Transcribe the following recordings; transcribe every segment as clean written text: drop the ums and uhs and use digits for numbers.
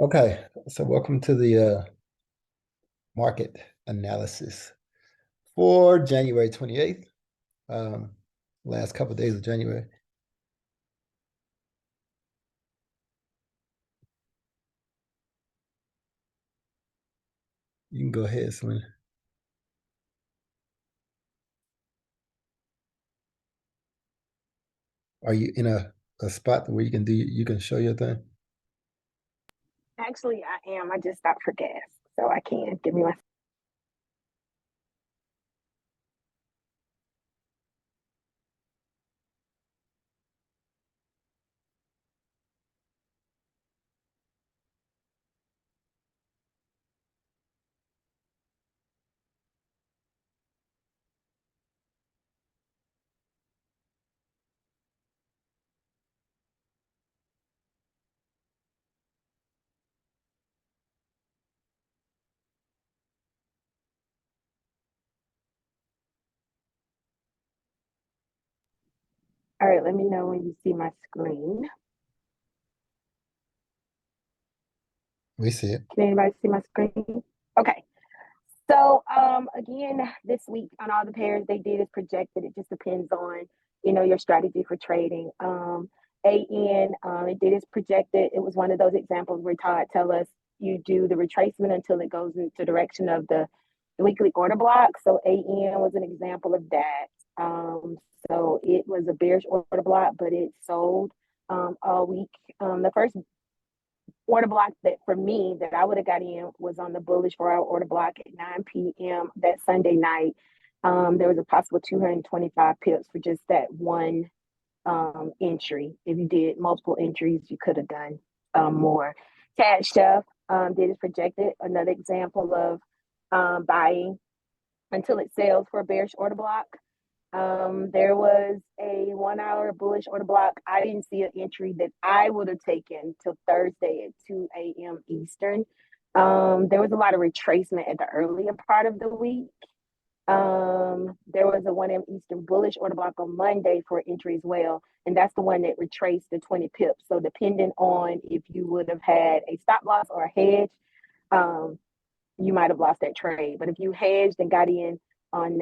Okay, so welcome to the market analysis for January 28th, um, last couple of days of January. You can go ahead, Selena. Are you in a spot where you can show your thing? Actually, I am. I just stopped for gas, so I can give me my. All right, let me know when you see my screen. We see it. Can anybody see my screen? Okay. So again, this week on all the pairs they did is projected. It just depends on your strategy for trading. AN it did is projected. It was one of those examples where Todd tell us you do the retracement until it goes into direction of the weekly order block. So AN was an example of that. Um, so it was a bearish order block, but it sold all week. The first order block that for me that I would have got in was on the bullish 4 hour order block at 9 p.m. that Sunday night. There was a possible 225 pips for just that one entry. If you did multiple entries, you could have done more. Cat Chef did is projected, another example of buying until it sells for a bearish order block. There was a 1 hour bullish order block. I didn't see an entry that I would have taken till Thursday at 2 a.m. Eastern. There was a lot of retracement at the earlier part of the week. There was a 1 a.m. Eastern bullish order block on Monday for entry as well. And that's the one that retraced the 20 pips. So depending on if you would have had a stop loss or a hedge, you might have lost that trade. But if you hedged and got in on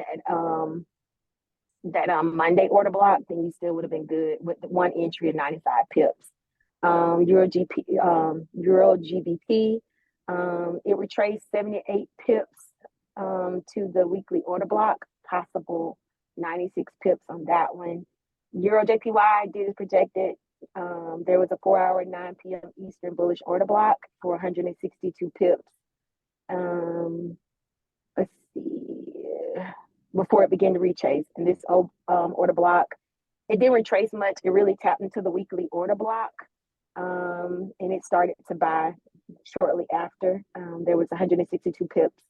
that Monday order block, then you still would have been good with one entry of 95 pips. Euro GBP, it retraced 78 pips to the weekly order block, possible 96 pips on that one. Euro JPY did projected. There was a 4 hour 9 p.m. Eastern bullish order block for 162 pips. Let's see, before it began to retrace. And this order block, it didn't retrace much. It really tapped into the weekly order block. And it started to buy shortly after. There was 162 pips.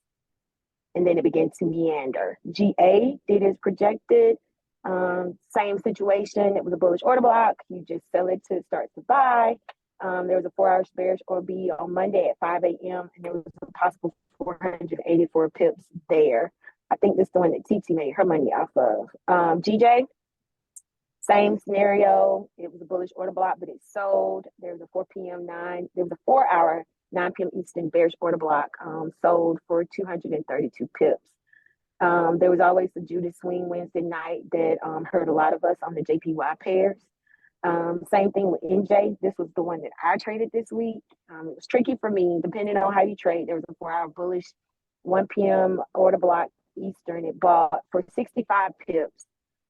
And then it began to meander. GA did as projected. Same situation. It was a bullish order block. You just sell it to start to buy. There was a 4 hour bearish order B on Monday at 5 a.m. and there was a possible 484 pips there. I think this is the one that TT made her money off of. GJ, same scenario. It was a bullish order block, but it sold. There was a 4 p.m. 9. There was a 4 hour 9 p.m. Eastern bearish order block, sold for 232 pips. There was always the Judas swing Wednesday night that hurt a lot of us on the JPY pairs. Same thing with NJ. This was the one that I traded this week. It was tricky for me, depending on how you trade. There was a 4 hour bullish 1 p.m. order block Eastern. It bought for 65 pips.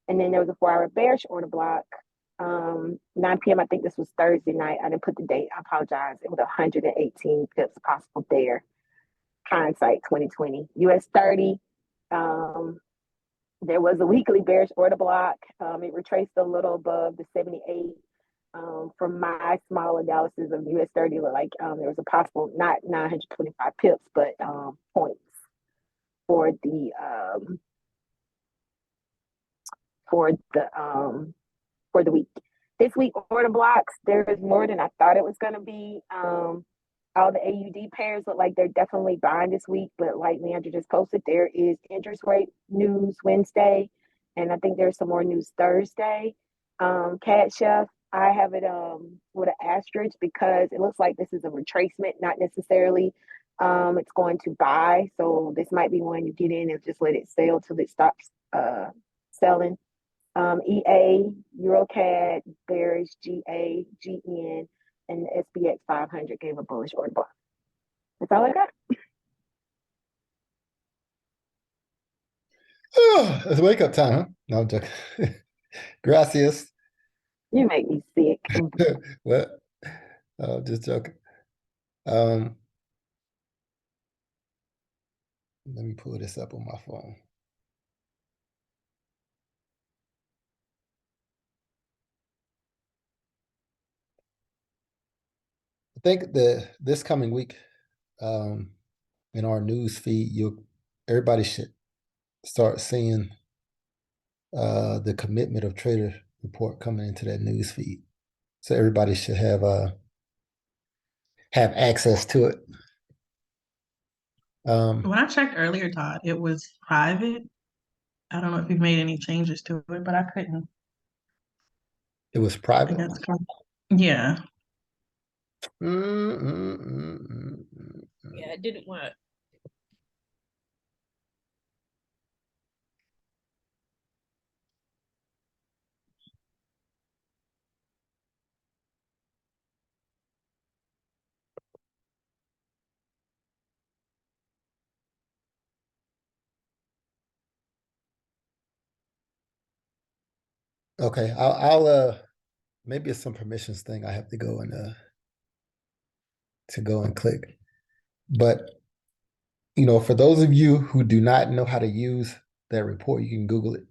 And then there was a 4 hour bearish order block, 9 p.m. I think this was Thursday night. I didn't put the date. I apologize. It was 118 pips possible there. Hindsight 2020. US 30. There was a weekly bearish order block. It retraced a little above the 78. From my small analysis of US 30, like there was a possible not 925 pips, but points for the for the week. This week order blocks, there is more than I thought it was going to be. All the AUD pairs look like they're definitely buying this week, but like Leandra just posted, there is interest rate news Wednesday, and I think there's some more news Thursday. Cat Chef, I have it with an asterisk because it looks like this is a retracement, not necessarily it's going to buy. So this might be one you get in and just let it sell till it stops selling. EA, EuroCAD, bearish, GA, GN, and the SPX 500 gave a bullish order block. That's all I got. Oh, it's wake up time, huh? No, I'm joking. Gracias. You make me sick. What? Just joking. Um, Let me pull this up on my phone. I think this coming week, in our news feed, everybody should start seeing the commitment of trader report coming into that news feed. So everybody should have access to it. When I checked earlier, Todd, it was private. I don't know if you've made any changes to it, but I couldn't. It was I private. think that's yeah. Yeah, it didn't work. Okay, I'll maybe it's some permissions thing I have to go and click. But for those of you who do not know how to use that report, you can Google it.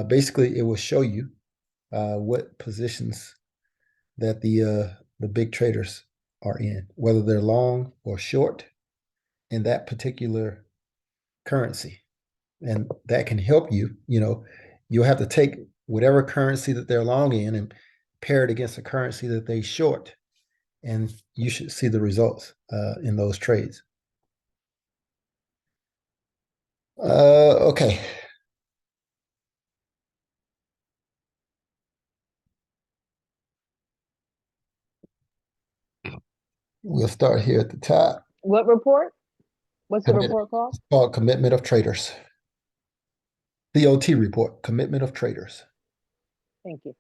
Basically, it will show you what positions that the big traders are in, whether they're long or short in that particular currency. And that can help you. You'll have to take whatever currency that they're long in and pair it against a currency that they short, and you should see the results in those trades. Okay. We'll start here at the top. What report? What's the report called? It's called Commitment of Traders. COT report, Commitment of Traders. Thank you.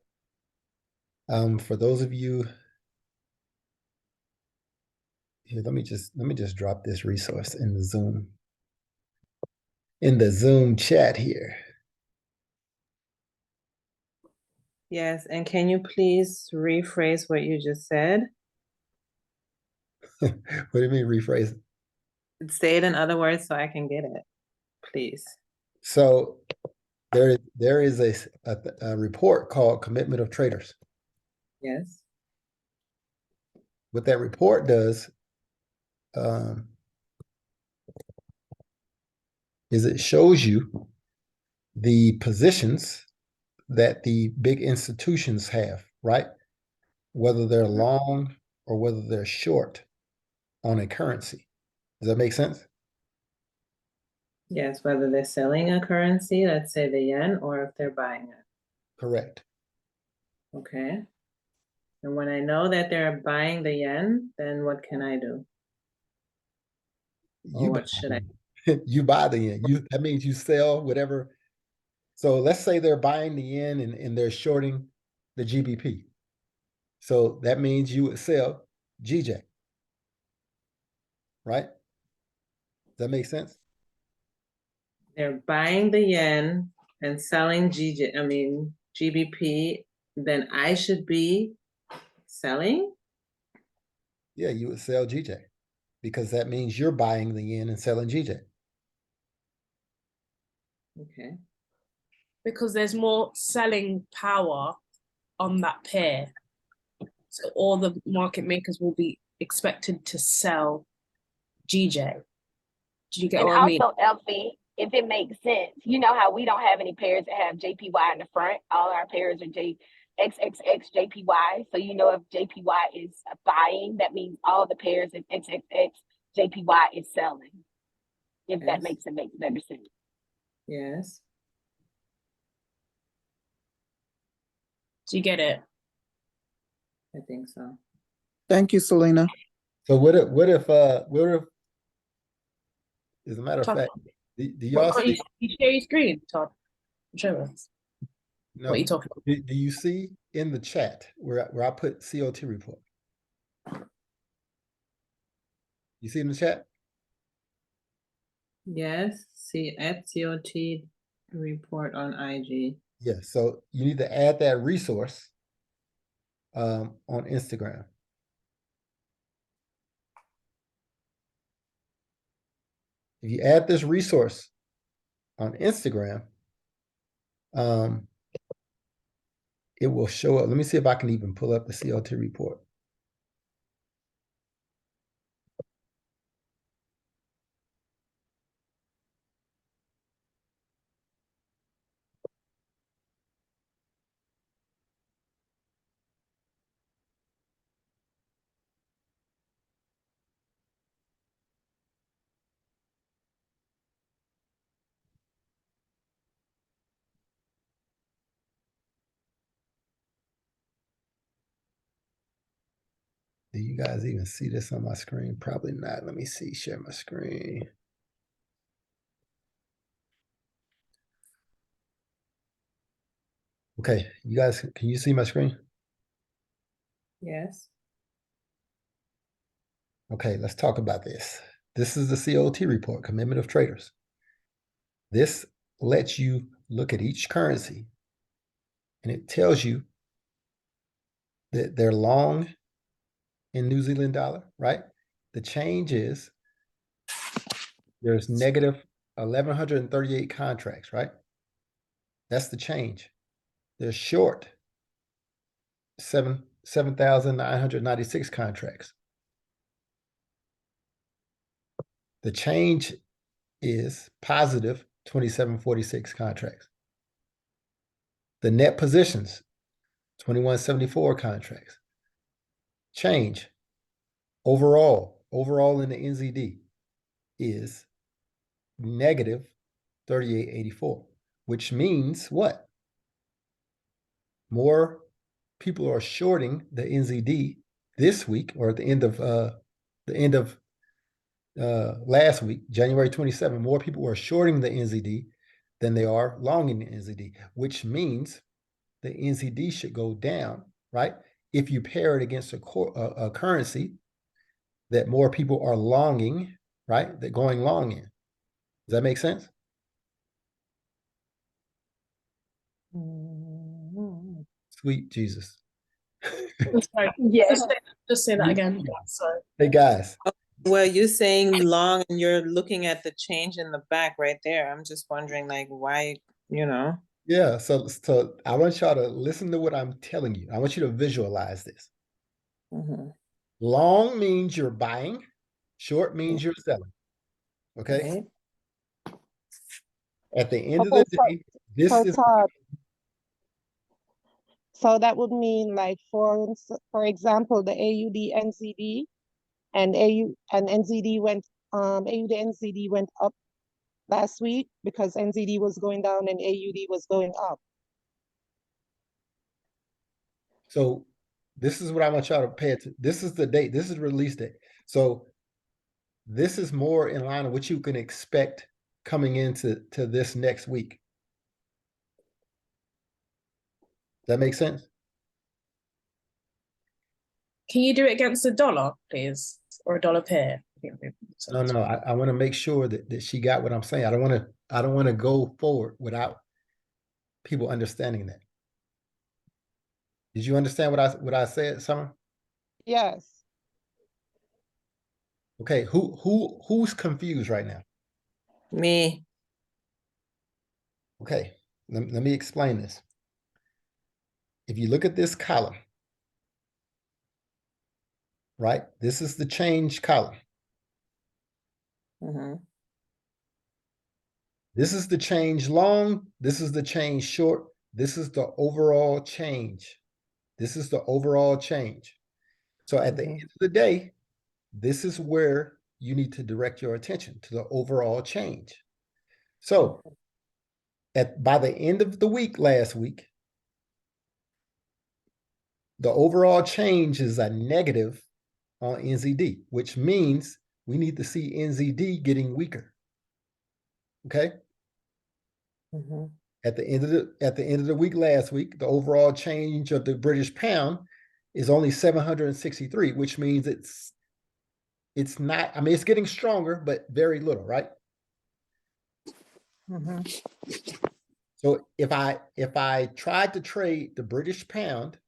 For those of you here, let me just drop this resource in the Zoom chat here. Yes, and can you please rephrase what you just said? What do you mean rephrase it? Say it in other words so I can get it, please. So there is a report called Commitment of Traders. Yes. What that report does is it shows you the positions that the big institutions have, right? Whether they're long or whether they're short on a currency. Does that make sense? Yes, whether they're selling a currency, let's say the yen, or if they're buying it. Correct. Okay. And when I know that they're buying the yen, then what can I do? Or what should I? You buy the yen. That means you sell whatever. So let's say they're buying the yen and they're shorting the GBP. So that means you would sell GJ. Right? Does that make sense? They're buying the yen and selling GBP, then I should be selling? Yeah, you would sell GJ because that means you're buying the yen and selling GJ. Okay. Because there's more selling power on that pair. So all the market makers will be expected to sell GJ. Do you get And what I mean? also, Elfie, if it makes sense, you know how we don't have any pairs that have JPY in the front. All our pairs are XXX JPY. So if JPY is buying, that means all the pairs of XXX JPY is selling. If that makes better sense. Yes. Do you get it? I think so. Thank you, Selena. So what if, as a matter of Todd, fact, do y'all what can't see? you share your screen, Todd? Show us. No. What are you talking about? Do you see in the chat where I put COT report? You see in the chat? Yes, see at COT report on IG. Yes. So you need to add that resource on Instagram. If you add this resource on Instagram, it will show up. Let me see if I can even pull up the COT report. Do you guys even see this on my screen? Probably not. Let me see, share my screen. Okay, you guys, can you see my screen? Yes. Okay, let's talk about this. This is the COT report, Commitment of Traders. This lets you look at each currency and it tells you that they're long in New Zealand dollar, right? The change is there's negative 1,138 contracts, right? That's the change. They're short 7,996 contracts. The change is positive 2,746 contracts. The net positions, 2,174 contracts. Change overall in the NZD is negative 3,884, which means what? More people are shorting the NZD this week, or at the end of last week, January 27, more people are shorting the NZD than they are longing the NZD, which means the NZD should go down, right? If you pair it against a currency that more people are longing, right? That going long in. Does that make sense? Sweet Jesus. Sorry, Yes. just say that again. Sorry. Hey guys, Well, you're saying long and you're looking at the change in the back right there. I'm just wondering like why, you know. yeah, so I want y'all to listen to what I'm telling you. I want you to visualize this. Mhm. Long means you're buying, short means you're selling. Okay. Right. At the end of Okay, the day, this so is Todd, so that would mean like for example, the AUD NZD and NZD went AUD NZD went up last week because NZD was going down and AUD was going up. so this is what I want y'all to pay attention. This is the date, this is the release date. So this is more in line with what you can expect coming into this next week. That makes sense? Can you do it against the dollar, please, or a dollar pair? No, I want to make sure that she got what I'm saying. I don't want to go forward without people understanding that. Did you understand what I said, Summer? Yes. Okay, who's confused right now? Me. Okay, let me explain this. If you look at this column, right? This is the change column. Mhm. This is the change long. This is the change short. This is the overall change. This is the overall change. So at the end of the day, this is where you need to direct your attention to the overall change. So by the end of the week last week, the overall change is a negative on NZD, which means we need to see NZD getting weaker. Okay. Mhm. At the end of the week last week, the overall change of the British pound is only 763, which means it's not, I mean, it's getting stronger, but very little, right? Mhm. So if I tried to trade the British pound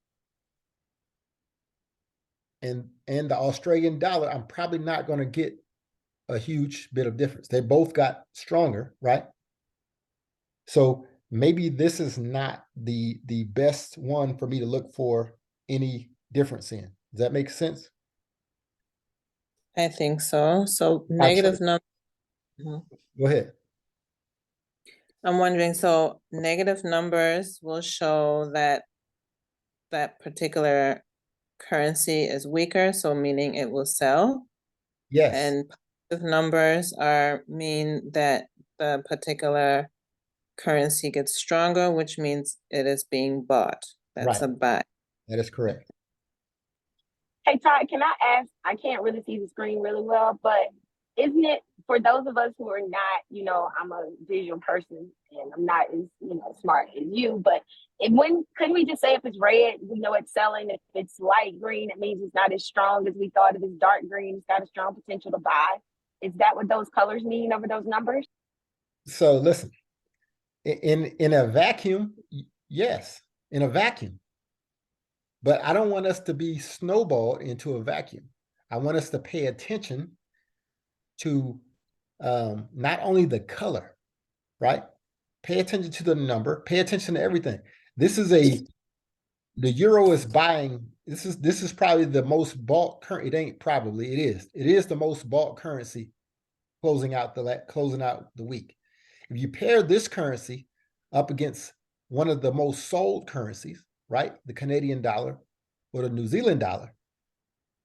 and the Australian dollar, I'm probably not going to get a huge bit of difference. They both got stronger, right? So maybe this is not the best one for me to look for any difference in. Does that make sense? I think so. So I tra- negative number. Go ahead. I'm wondering, so negative numbers will show that that particular currency is weaker, so meaning it will sell. Yes, And positive numbers mean that the particular currency gets stronger, which means it is being bought. That's right. a buy. That is correct. Hey Todd, can I ask? I can't really see the screen really well, but isn't it for those of us who are not, I'm a visual person and I'm not as, smart as you, but couldn't we just say if it's red, we know it's selling. If it's light green, it means it's not as strong as we thought. If it's dark green, it's got a strong potential to buy. Is that what those colors mean over those numbers? So listen, in a vacuum, yes, in a vacuum. But I don't want us to be snowballed into a vacuum. I want us to pay attention to not only the color, right? Pay attention to the number, pay attention to everything. The euro is buying, this is probably the most bought currency. It ain't probably, it is. It is the most bought currency closing out the week. If you pair this currency up against one of the most sold currencies, right? The Canadian dollar or the New Zealand dollar,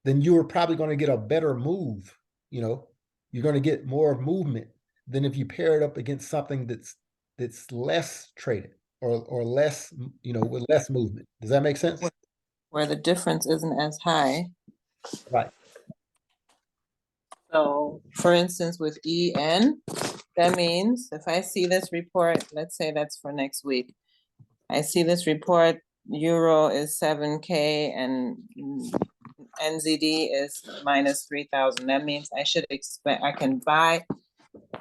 then you are probably going to get a better move. You're going to get more movement than if you pair it up against something that's less traded or less, with less movement. Does that make sense? Where the difference isn't as high. Right. So for instance, with EN, that means if I see this report, let's say that's for next week. I see this report, euro is 7K and NZD is minus 3,000. That means I can buy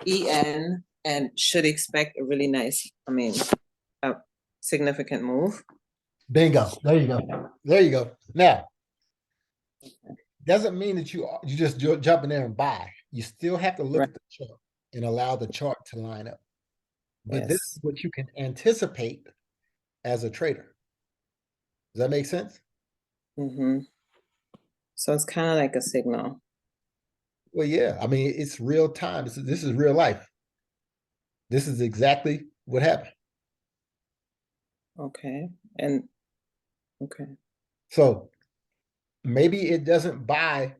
EN and should expect a really nice, a significant move. Bingo. There you go. There you go. Now, doesn't mean that you just jump in there and buy. You still have to look Right. at the chart and allow the chart to line up. But this Yes. is what you can anticipate as a trader. Does that make sense? Mm-hmm. So it's kind of like a signal. Well, yeah. I mean, it's real time. This is real life. This is exactly what happened. Okay. And okay. So maybe it doesn't buy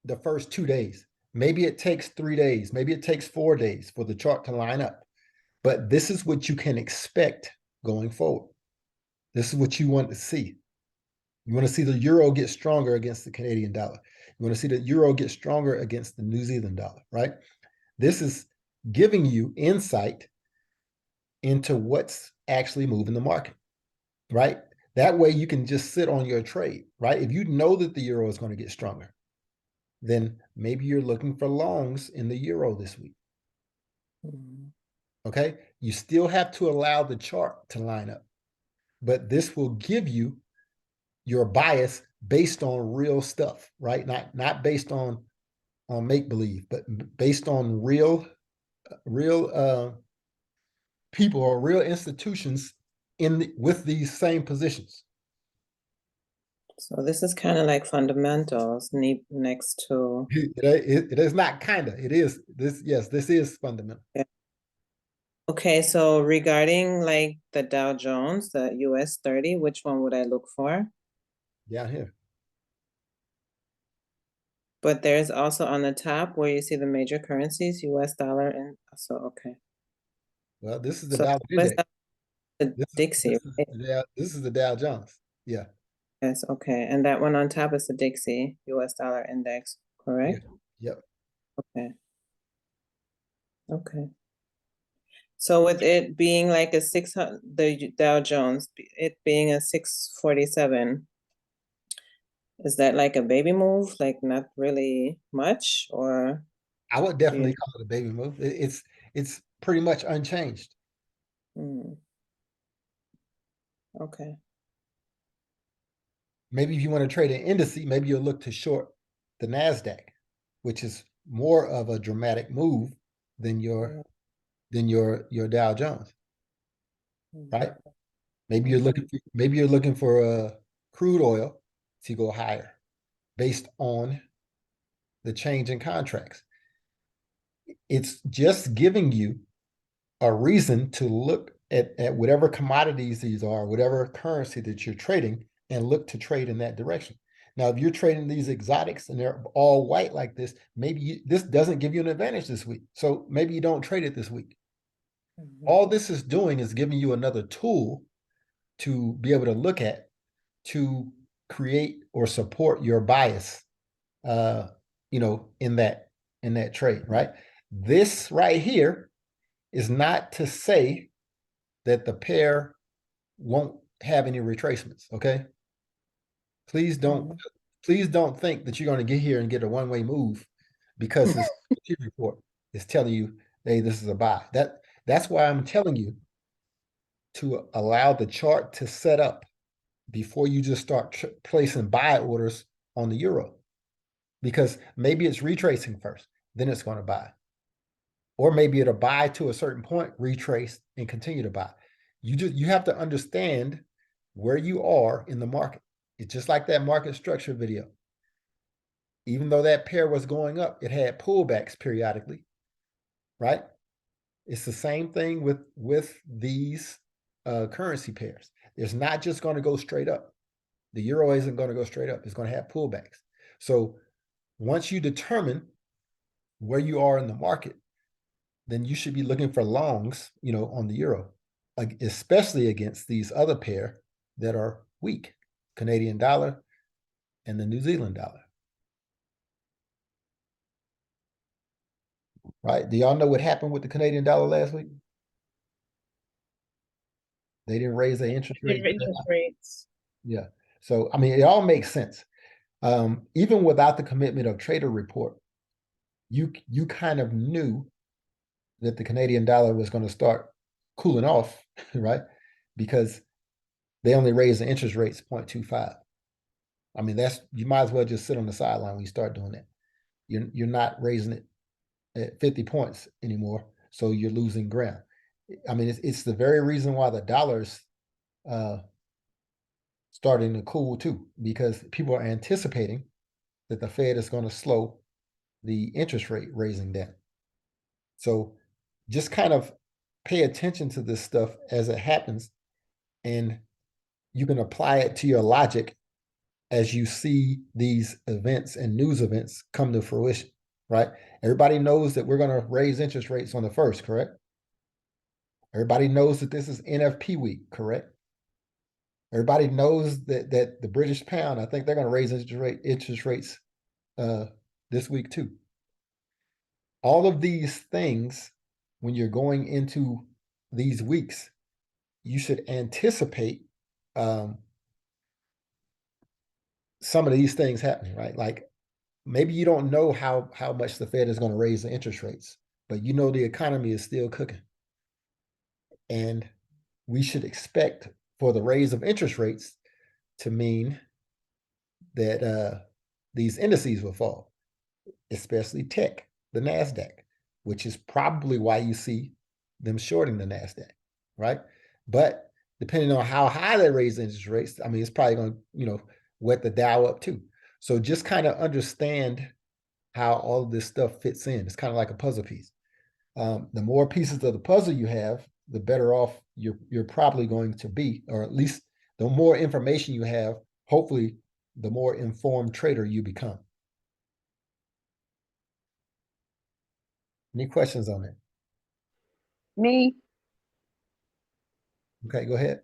the first 2 days. Maybe it takes 3 days. Maybe it takes 4 days for the chart to line up. But this is what you can expect going forward. This is what you want to see. You want to see the euro get stronger against the Canadian dollar. You want to see the euro get stronger against the New Zealand dollar, right? This is giving you insight into what's actually moving the market, right? That way you can just sit on your trade, right? If you know that the euro is going to get stronger, then maybe you're looking for longs in the euro this week. Mm-hmm. Okay. You still have to allow the chart to line up, but this will give you your bias based on real stuff, right? Not based on make believe, but based on real people or real institutions with these same positions. So this is kind of like fundamentals next to. It is not kind of. It is this. Yes, this is fundamental. Yeah. Okay, so regarding like the Dow Jones, the US 30, which one would I look for? Down here. But there's also on the top where you see the major currencies, US dollar, and so okay. Well, this is the So Dow US Index. dollar, the Dixie, right? This is the Dow Jones. Yeah. Yes, okay, and that one on top is the Dixie US dollar index, correct? Yep. Okay. Okay. So with it being like a 600, the Dow Jones, it being a 647, is that like a baby move? Like not really much, or I would do you? definitely call it a baby move. It's pretty much unchanged. Okay. Maybe if you want to trade an index, maybe you'll look to short the NASDAQ, which is more of a dramatic move than your Dow Jones, right? Maybe you're looking for crude oil to go higher based on the change in contracts. It's just giving you a reason to look at whatever commodities these are, whatever currency that you're trading, and look to trade in that direction. Now, if you're trading these exotics and they're all white like this, maybe this doesn't give you an advantage this week. So maybe you don't trade it this week. All this is doing is giving you another tool to be able to look at to create or support your bias, in that trade, right? This right here is not to say that the pair won't have any retracements. Okay. Please don't think that you're going to get here and get a one-way move because this report is telling you, hey, this is a buy. That's why I'm telling you to allow the chart to set up before you just start placing buy orders on the euro, because maybe it's retracing first, then it's going to buy. Or maybe it'll buy to a certain point, retrace, and continue to buy. You have to understand where you are in the market. It's just like that market structure video. Even though that pair was going up, it had pullbacks periodically, right? It's the same thing with these currency pairs. It's not just going to go straight up. The euro isn't going to go straight up. It's going to have pullbacks. So once you determine where you are in the market, then you should be looking for longs, on the euro, especially against these other pair that are weak, Canadian dollar and the New Zealand dollar. Right? Do y'all know what happened with the Canadian dollar last week? They didn't raise their interest rate. Interest rates. Yeah. So, I mean, it all makes sense. Even without the commitment of trader report, you kind of knew that the Canadian dollar was going to start cooling off, right? Because they only raised the interest rates 0.25. I mean, you might as well just sit on the sideline when you start doing that. You're not raising it at 50 points anymore, so you're losing ground. I mean, it's the very reason why the dollar's starting to cool too, because people are anticipating that the Fed is going to slow the interest rate raising down. So just kind of pay attention to this stuff as it happens, and you can apply it to your logic as you see these events and news events come to fruition, right? Everybody knows that we're going to raise interest rates on the 1st, correct? Everybody knows that this is NFP week, correct? Everybody knows that the British pound, I think they're going to raise interest rates this week too. All of these things, when you're going into these weeks, you should anticipate some of these things happening, right? Like maybe you don't know how much the Fed is going to raise the interest rates, but you know the economy is still cooking. And we should expect for the raise of interest rates to mean that these indices will fall, especially tech, the NASDAQ, which is probably why you see them shorting the NASDAQ, right? But depending on how high they raise interest rates, I mean, it's probably going to, wet the Dow up too. So just kind of understand how all of this stuff fits in. It's kind of like a puzzle piece. The more pieces of the puzzle you have, the better off you're probably going to be, or at least the more information you have, hopefully the more informed trader you become. Any questions on that? Me? Okay, go ahead.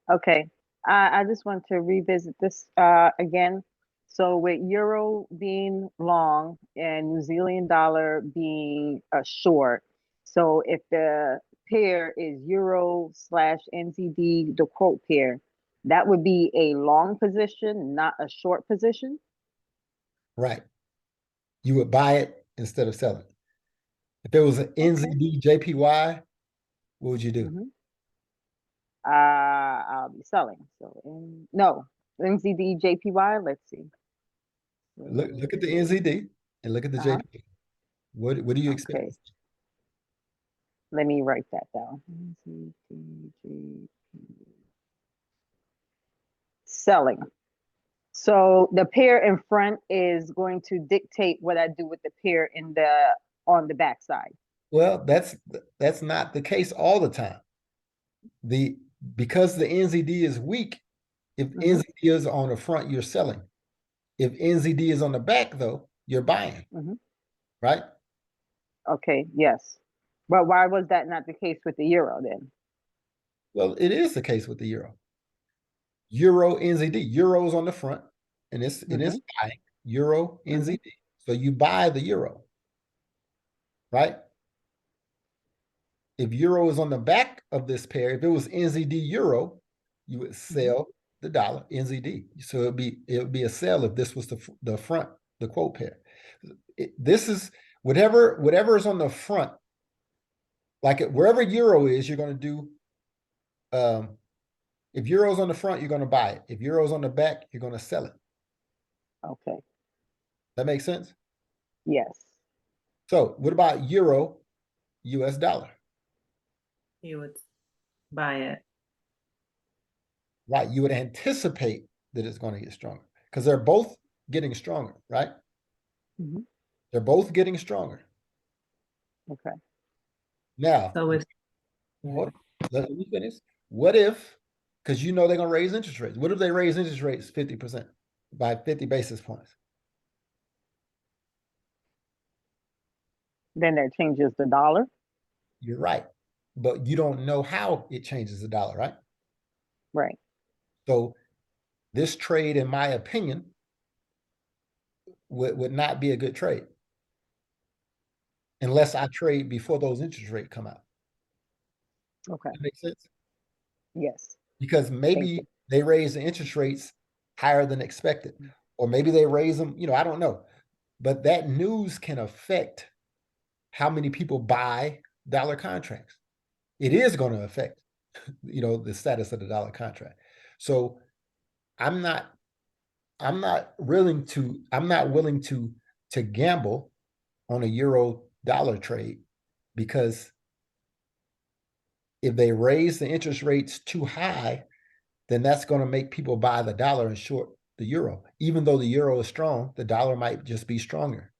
Okay. I just want to revisit this again. So with euro being long and New Zealand dollar being a short, so if the pair is euro slash NZD, the quote pair, that would be a long position, not a short position. Right. You would buy it instead of selling. If it was an NZD JPY, what would you do? Mhm. I'll be selling. So no, NZD JPY. Let's see. Look at the NZD and look at the Uh-huh. JPY. What do you expect? Okay. Let me write that down. NZD JPY. Selling. So the pair in front is going to dictate what I do with the pair in the on the backside. Well, that's not the case all the time. Because the NZD is weak, if NZD is on the front, you're selling. If NZD is on the back, though, you're buying. Right? Okay, yes. But why was that not the case with the euro then? Well, it is the case with the euro. Euro NZD. Euro's on the front, and it's buying. Euro NZD. So you buy the euro. Right? If euro is on the back of this pair, if it was NZD euro, you would sell the dollar NZD. So it would be a sell if this was the front, the quote pair. This is whatever is on the front, like wherever euro is, you're going to do. If euro's on the front, you're going to buy it. If euro's on the back, you're going to sell it. Okay. That makes sense? Yes. So what about euro, US dollar? You would buy it. Right. You would anticipate that it's going to get stronger because they're both getting stronger, right? They're both getting stronger. Okay. Now, So with let me finish. What if, because you know they're going to raise interest rates. What if they raise interest rates 50% by 50 basis points? Then that changes the dollar. You're right. But you don't know how it changes the dollar, right? Right. So this trade, in my opinion, would not be a good trade unless I trade before those interest rates come out. Okay. That makes sense? Yes. Because maybe they raise the interest rates higher than expected, or maybe they raise them, I don't know. But that news can affect how many people buy dollar contracts. It is going to affect, the status of the dollar contract. So I'm not willing to gamble on a euro dollar trade, because if they raise the interest rates too high, then that's going to make people buy the dollar and short the euro. Even though the euro is strong, the dollar might just be stronger.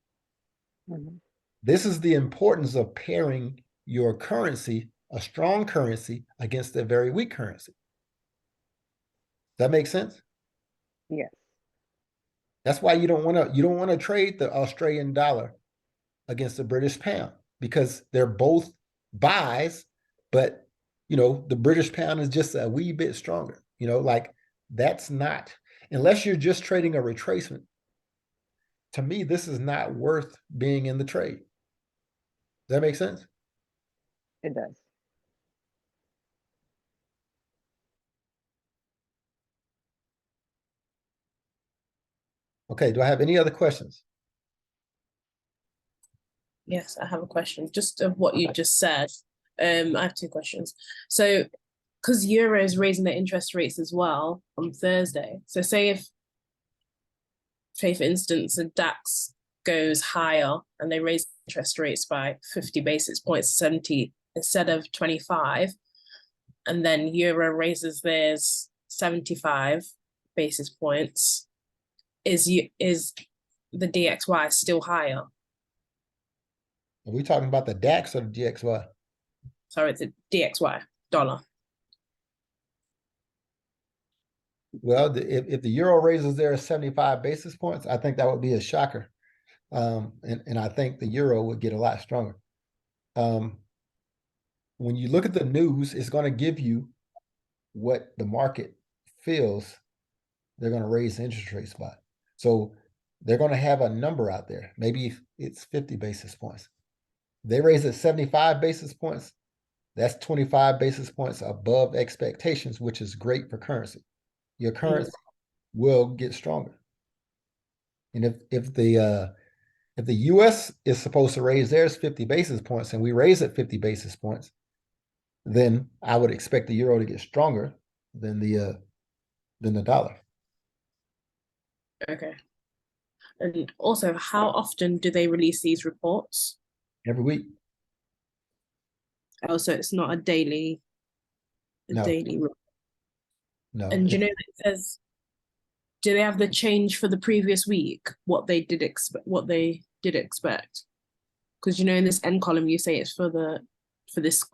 This is the importance of pairing your currency, a strong currency, against a very weak currency. Does that make sense? Yes. That's why you don't want to trade the Australian dollar against the British pound, because they're both buys, but the British pound is just a wee bit stronger. Like that's not, unless you're just trading a retracement. To me, this is not worth being in the trade. Does that make sense? It does. Okay, do I have any other questions? Yes, I have a question. Just of what you just said. I have two questions. So, because Euro is raising their interest rates as well on Thursday. So, say for instance, the DAX goes higher and they raise interest rates by 50 basis points, 70 instead of 25, and then Euro raises theirs 75 basis points. Is the DXY still higher? Are we talking about the DAX or the DXY? Sorry, it's a DXY dollar. Well, if the euro raises their 75 basis points, I think that would be a shocker. And I think the euro would get a lot stronger. When you look at the news, it's going to give you what the market feels they're going to raise the interest rate spot. So they're going to have a number out there. Maybe it's 50 basis points. They raise it 75 basis points. That's 25 basis points above expectations, which is great for currency. Your currency will get stronger. And if the US is supposed to raise theirs 50 basis points and we raise it 50 basis points, then I would expect the euro to get stronger than the dollar. Okay. And also, how often do they release these reports? Every week. Oh, so it's not a daily No. report. No. And you know, it says, do they have the change for the previous week? What they did expect? Because you know, in this end column, you say it's for this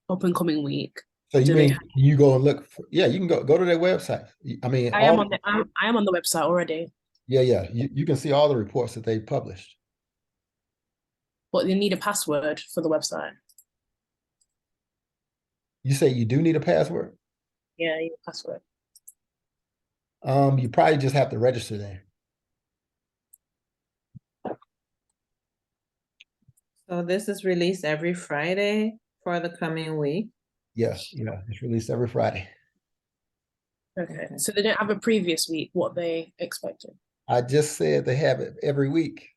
up and coming week. So you Do they mean you go and look for, yeah, you can go to their website. I mean, I am on the website already, yeah. You can see all the reports that they published. but you need a password for the website. You say you do need a password? Yeah, you need a password. You probably just have to register there. So this is released every Friday for the coming week. Yeah, it's released every Friday. Okay. So they don't have a previous week, what they expected. I just said they have it every week.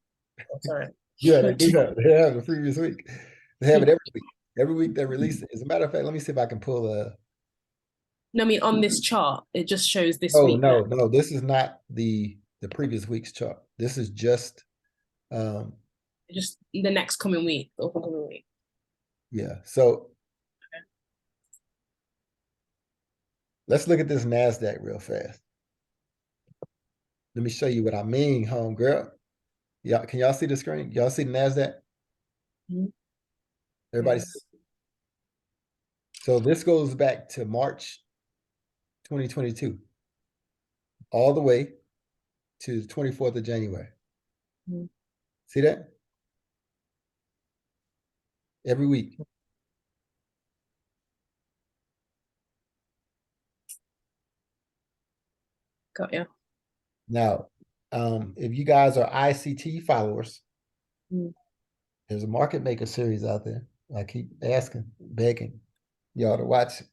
Oh, sorry. Yeah, they do have it. They have the previous week. They have it every week. Every week they release it. As a matter of fact, let me see if I can pull a. No, I mean on this chart, it just shows this Oh week. no, this is not the previous week's chart. This is just Just the next coming week, the upcoming week. yeah. So let's look at this NASDAQ real fast. Let me show you what I mean, home girl. Yeah, can y'all see the screen? Y'all see the NASDAQ? Mhm. Everybody. Yes. So this goes back to March 2022, all the way to the 24th of January. Mhm. See that? Every week. Got you. Now, if you guys are ICT followers, Mhm. there's a market maker series out there. I keep asking, begging y'all to watch it.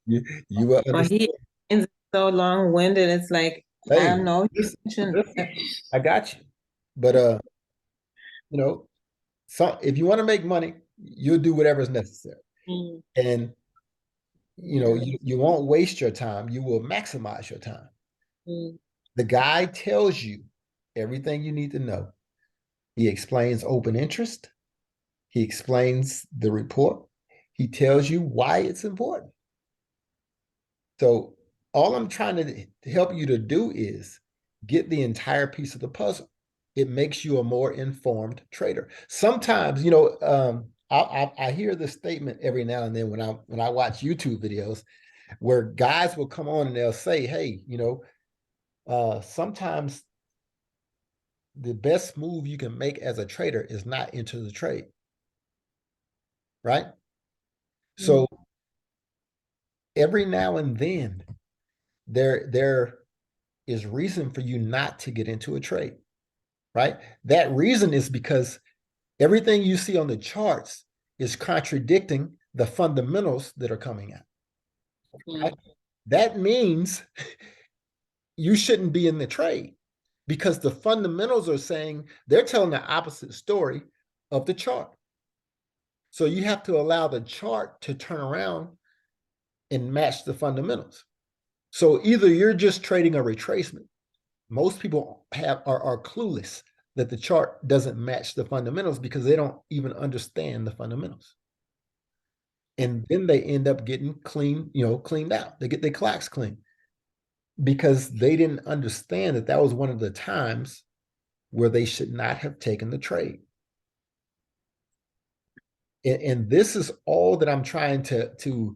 You will But understand. he is so long-winded, it's like, I Hey, don't know. listen, I got you. But you know, so if you want to make money, you'll do whatever is necessary. Mm. And you won't waste your time, you will maximize your time. Mm. The guy tells you everything you need to know. He explains open interest. He explains the report. He tells you why it's important. So all I'm trying to help you to do is get the entire piece of the puzzle. It makes you a more informed trader. Sometimes, I hear this statement every now and then when I watch YouTube videos where guys will come on and they'll say, hey, sometimes the best move you can make as a trader is not enter the trade. Right? So every now and then there is reason for you not to get into a trade, right? That reason is because everything you see on the charts is contradicting the fundamentals that are coming out. Right? That means you shouldn't be in the trade because the fundamentals are saying they're telling the opposite story of the chart. So you have to allow the chart to turn around and match the fundamentals. So either you're just trading a retracement. Most people are clueless that the chart doesn't match the fundamentals because they don't even understand the fundamentals. And then they end up getting cleaned out. They get their clocks clean because they didn't understand that was one of the times where they should not have taken the trade. And this is all that I'm trying to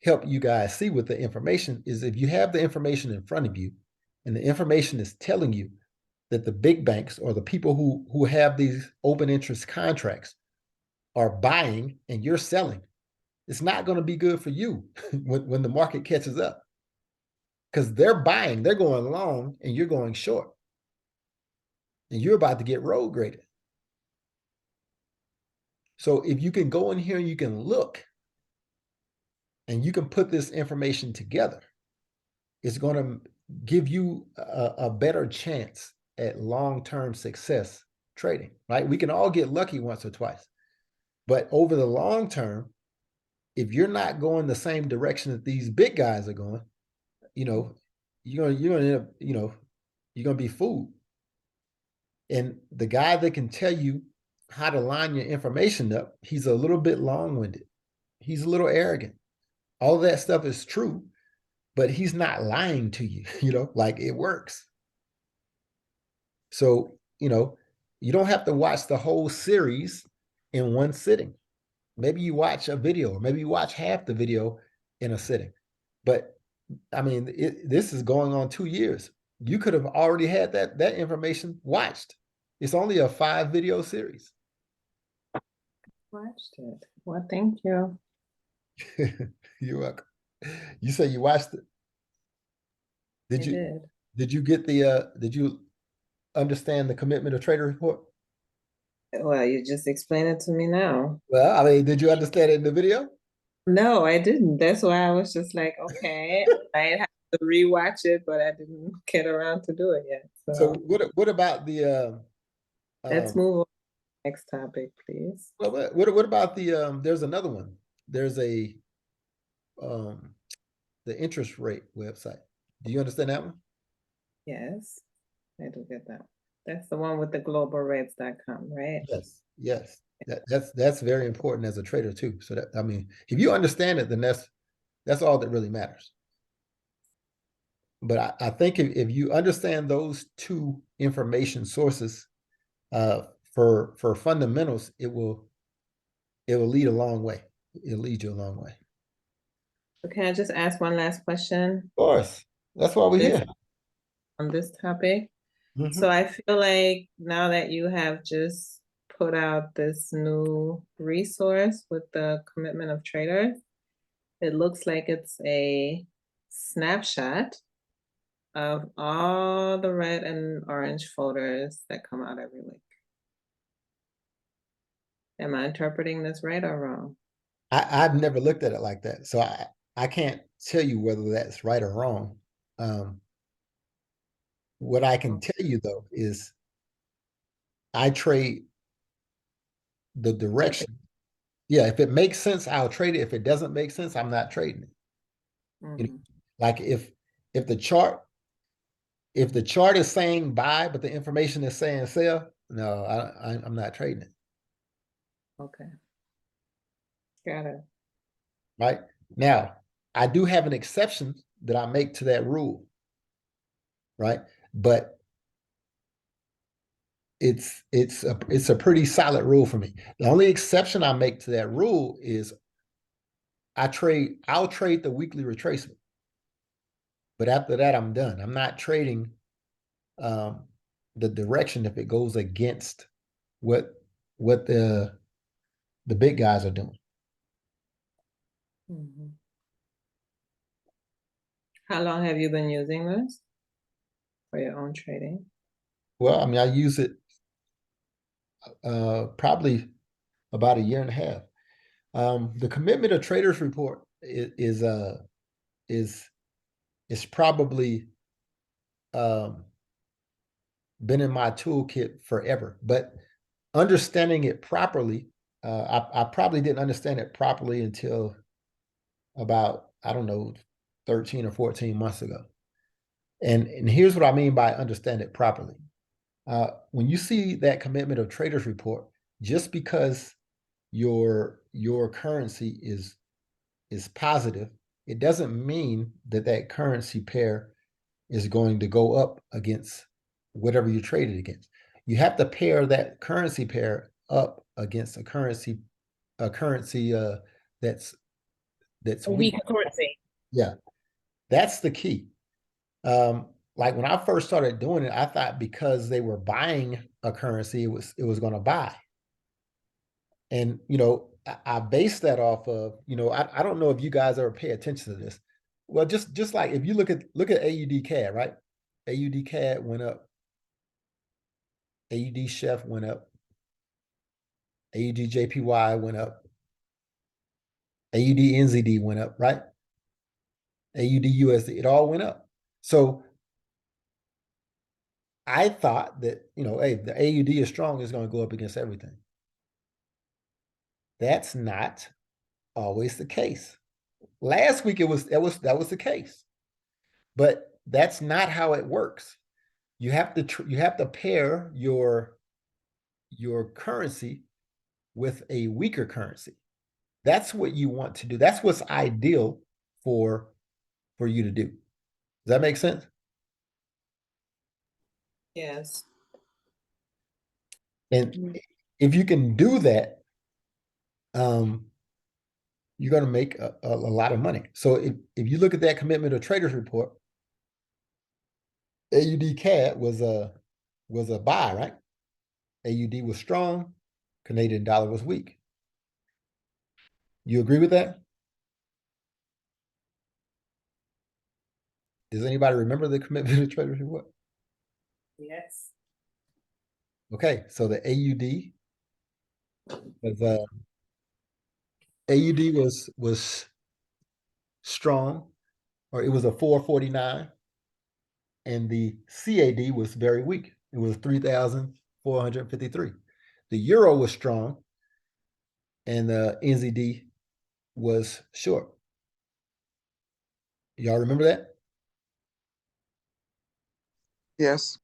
help you guys see with the information is if you have the information in front of you and the information is telling you that the big banks or the people who have these open interest contracts are buying and you're selling, it's not going to be good for you when the market catches up. Because they're buying, they're going long, and you're going short. And you're about to get road graded. So if you can go in here and you can look, and you can put this information together, it's going to give you a better chance at long-term success trading, right? We can all get lucky once or twice, but over the long term, if you're not going the same direction that these big guys are going, you're gonna end up, you're gonna be fooled. And the guy that can tell you how to line your information up, he's a little bit long-winded. He's a little arrogant. All of that stuff is true, but he's not lying to you, like it works. So, you don't have to watch the whole series in one sitting. Maybe you watch a video, or maybe you watch half the video in a sitting. But I mean, this is going on 2 years. You could have already had that information watched. It's only a 5-video series. Watched it. Well, thank you. You're welcome. You say you watched it. Did you get did you understand the commitment of trader report? Well, you just explained it to me now. Well, I mean, did you understand it in the video? No, I didn't. That's why I was just like, okay, I have to rewatch it, but I didn't get around to do it yet. So what about the let's move on to the next topic, please. well, what about the there's another one. There's a the interest rate website. Do you understand that one? Yes, I do get that. That's the one with the globalrates.com, right? Yes. That's very important as a trader too. So that, I mean, if you understand it, then that's all that really matters. But I think if you understand those two information sources for fundamentals, it will lead a long way. It'll lead you a long way. So can I just ask one last question? Of course. That's why we're here. On this topic. Mhm. So I feel like now that you have just put out this new resource with the commitment of traders, it looks like it's a snapshot of all the red and orange folders that come out every week. Am I interpreting this right or wrong? I've never looked at it like that. So I can't tell you whether that's right or wrong. What I can tell you though is I trade the direction. Yeah, if it makes sense, I'll trade it. If it doesn't make sense, I'm not trading it. Like if the chart is saying buy, but the information is saying sell, no, I'm not trading it. Okay. Got it. Right? Now, I do have an exception that I make to that rule. Right? But it's a pretty solid rule for me. The only exception I make to that rule is I'll trade the weekly retracement. But after that, I'm done. I'm not trading the direction if it goes against what the big guys are doing. How long have you been using this for your own trading? Well, I mean, I use it probably about a year and a half. The commitment of traders report is probably been in my toolkit forever, but understanding it properly, I probably didn't understand it properly until about, I don't know, 13 or 14 months ago. And here's what I mean by understand it properly. When you see that commitment of traders report, just because your currency is positive, it doesn't mean that currency pair is going to go up against whatever you traded against. You have to pair that currency pair up against a currency that's A weaker currency. Yeah, that's the key. Like when I first started doing it, I thought because they were buying a currency, it was going to buy. And, you know, I base that off of, you know, I don't know if you guys ever pay attention to this. Well, just like if you look at AUD CAD, right? AUD CAD went up. AUD Chef went up. AUD JPY went up. AUD NZD went up, right? AUD USD, it all went up. So I thought that, you know, hey, the AUD is strong, it's going to go up against everything. That's not always the case. Last week that was the case. But that's not how it works. You have to pair your currency with a weaker currency. That's what you want to do. That's what's ideal for you to do. Does that make sense? Yes. And if you can do that, you're going to make a lot of money. So if you look at that commitment of traders report, AUD CAD was a buy, right? AUD was strong, Canadian dollar was weak. You agree with that? Does anybody remember the commitment of traders report? Yes. Okay, so the AUD was strong, or it was a 449, and the CAD was very weak. It was 3,453. The euro was strong, and the NZD was short. Y'all remember that? Yes.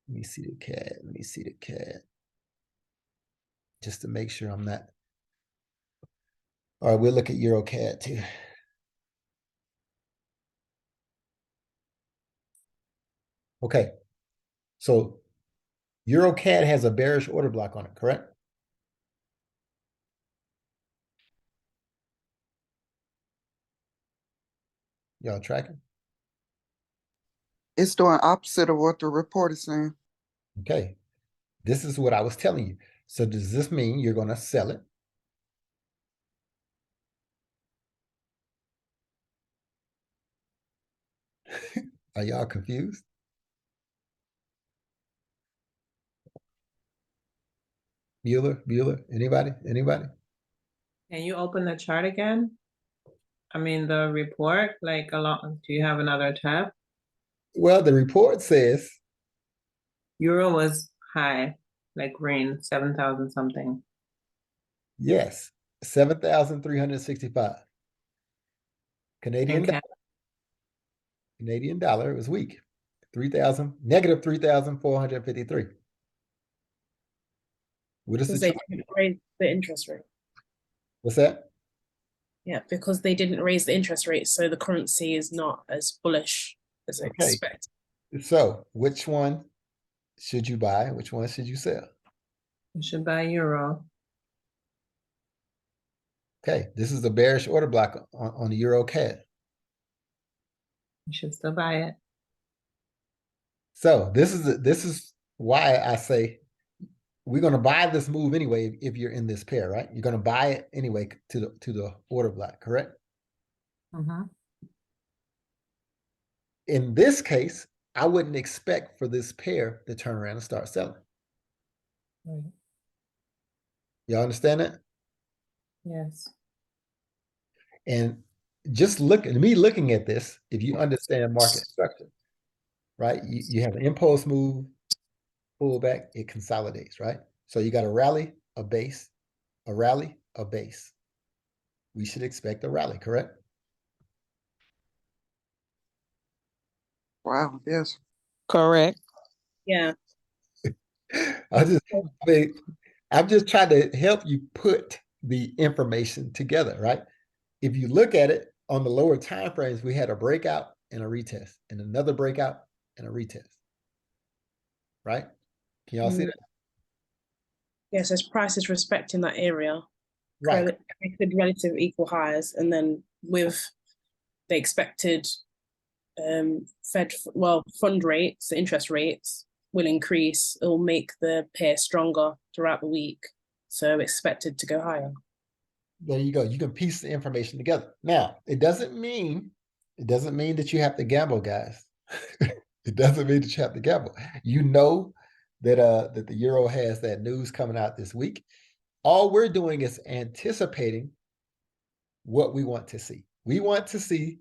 Let me see the CAD. Let me see the CAD. Just to make sure I'm not. All right, we'll look at Euro CAD too. Okay, so Euro CAD has a bearish order block on it, correct? Y'all tracking? It's doing opposite of what the report is saying. Okay, this is what I was telling you. So does this mean you're going to sell it? Are y'all confused? Bueller, anybody? Can you open the chart again? I mean, the report, like do you have another tab? Well, the report says, Euro was high, like green, 7,000 something. yes, 7,365. Canadian dollar was weak. negative 3,453. What is Because the they chart? didn't raise the interest rate. What's that? Yeah, because they didn't raise the interest rate, so the currency is not as bullish as expected. So which one should you buy? Which one should you sell? You should buy euro. Okay, this is the bearish order block on the Euro CAD. You should still buy it. So this is why I say we're going to buy this move anyway if you're in this pair, right? You're going to buy it anyway to the order block, correct? Mm-hmm. In this case, I wouldn't expect for this pair to turn around and start selling. Right. Y'all understand that? Yes. And just looking at this, if you understand market structure, right? You have an impulse move, pullback, it consolidates, right? So you got a rally, a base, a rally, a base. We should expect a rally, correct? Wow, yes. Correct. Yeah. I'm just trying to help you put the information together, right? If you look at it on the lower time frames, we had a breakout and a retest, and another breakout and a retest, right? Can y'all see that? Yeah, so price is respecting that area. Right. Created relative equal highs, and then with the expected fund rates, the interest rates, will increase. It will make the pair stronger throughout the week. So expected to go higher. There you go. You can piece the information together. Now, it doesn't mean that you have to gamble, guys. It doesn't mean that you have to gamble. You know that the euro has that news coming out this week. All we're doing is anticipating what we want to see. We want to see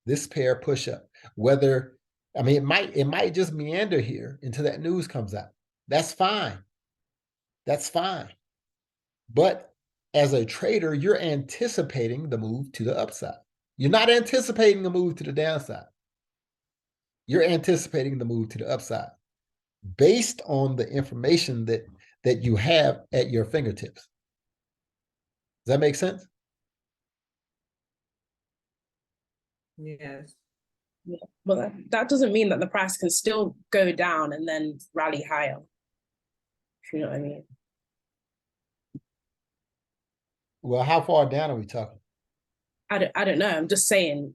this pair push up. Whether, I mean, it might just meander here until that news comes out. That's fine. That's fine. But as a trader, you're anticipating the move to the upside. You're not anticipating the move to the downside. You're anticipating the move to the upside based on the information that you have at your fingertips. Does that make sense? Yes. Yeah. But that doesn't mean that the price can still go down and then rally higher. If you know what I mean. Well, how far down are we talking? I don't know. I'm just saying,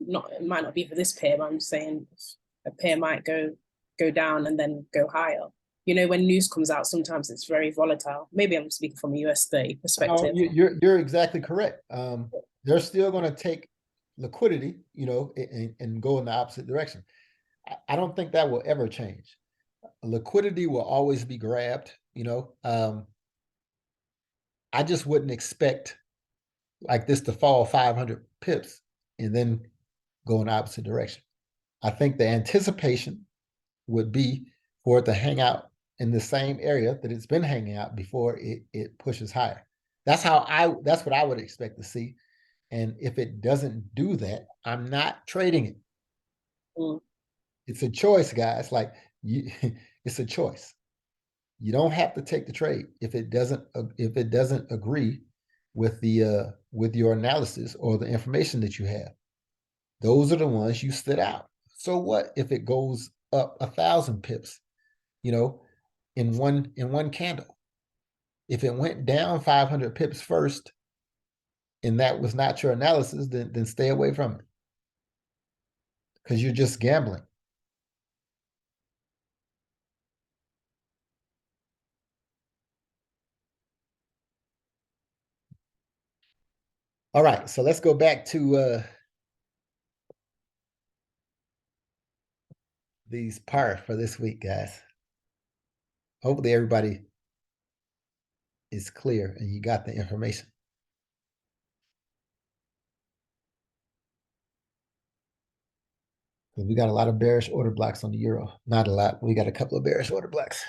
it might not be for this pair, but I'm just saying a pair might go down and then go higher. You know, when news comes out, sometimes it's very volatile. Maybe I'm speaking from a US 30 perspective. No, you're exactly correct. They're still going to take liquidity, and go in the opposite direction. I don't think that will ever change. Liquidity will always be grabbed. I just wouldn't expect like this to fall 500 pips and then go in the opposite direction. I think the anticipation would be for it to hang out in the same area that it's been hanging out before it pushes higher. That's what I would expect to see. And if it doesn't do that, I'm not trading it. Mm. It's a choice, guys. Like it's a choice. You don't have to take the trade if it doesn't agree with your analysis or the information that you have. Those are the ones you sit out. So what if it goes up 1,000 pips, in one candle? If it went down 500 pips first, and that was not your analysis, then stay away from it, because you're just gambling. All right, so let's go back to these par for this week, guys. Hopefully everybody is clear and you got the information. We got a lot of bearish order blocks on the euro. Not a lot. We got a couple of bearish order blocks.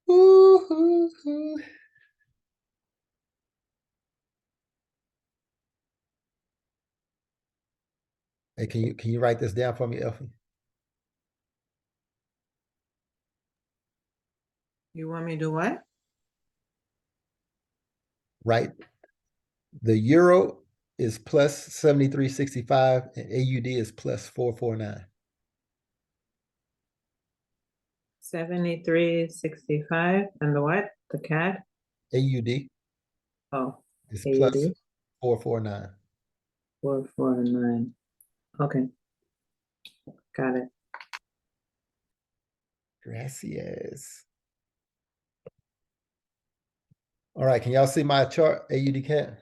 Woo-hoo-hoo. Hey, can you write this down for me, Elfie? You want me to do what? Right. The euro is plus 73.65 and AUD is plus 449. 73.65 and the what? The CAD? AUD Oh, is AUD plus 449. 449. Okay. Got it. Gracias. All right, can y'all see my chart, AUD CAD?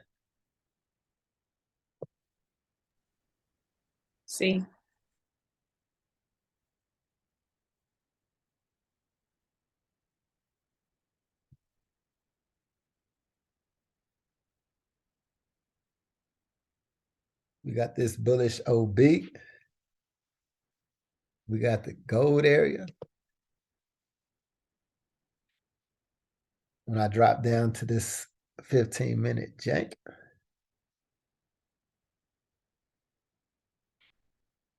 See? We got this bullish OB. We got the gold area. When I drop down to this 15-minute jank,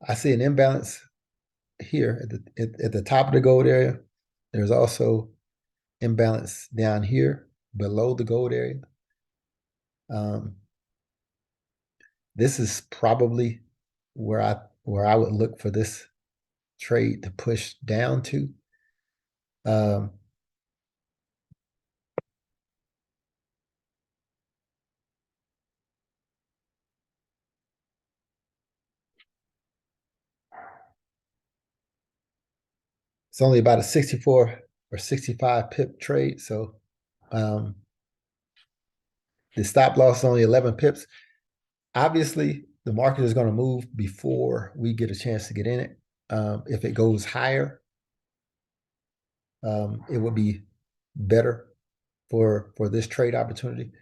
I see an imbalance here at the top of the gold area. There's also imbalance down here below the gold area. This is probably where I would look for this trade to push down to. It's only about a 64 or 65 pip trade. So the stop loss is only 11 pips. Obviously, the market is going to move before we get a chance to get in it. If it goes higher, it would be better for this trade opportunity.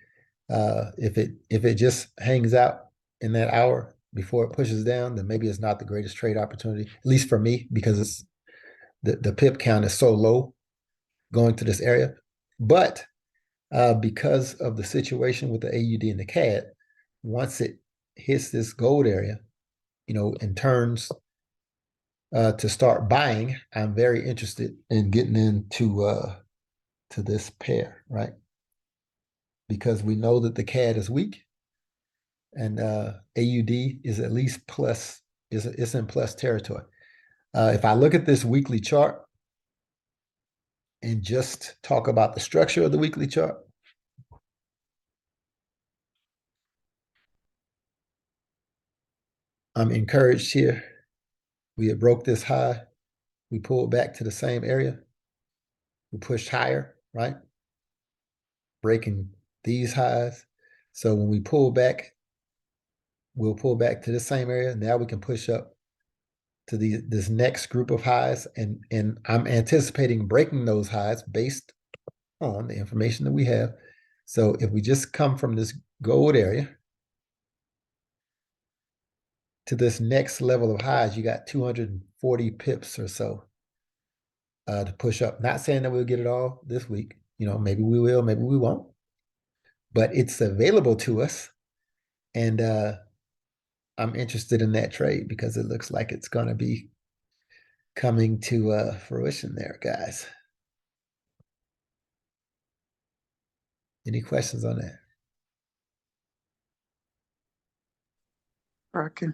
If it just hangs out in that hour before it pushes down, then maybe it's not the greatest trade opportunity, at least for me, because it's the pip count is so low going to this area. But because of the situation with the AUD and the CAD, once it hits this gold area, and turns to start buying, I'm very interested in getting into to this pair, right? Because we know that the CAD is weak, and AUD is at least plus, it's in plus territory. If I look at this weekly chart and just talk about the structure of the weekly chart, I'm encouraged here. We had broke this high. We pulled back to the same area. We pushed higher, right? Breaking these highs. So when we pull back, we'll pull back to the same area. Now we can push up to this next group of highs. And I'm anticipating breaking those highs based on the information that we have. So if we just come from this gold area to this next level of highs, you got 240 pips or so to push up. Not saying that we'll get it all this week. Maybe we will, maybe we won't. But it's available to us. And I'm interested in that trade because it looks like it's going to be coming to fruition there, guys. Any questions on that? Tracking.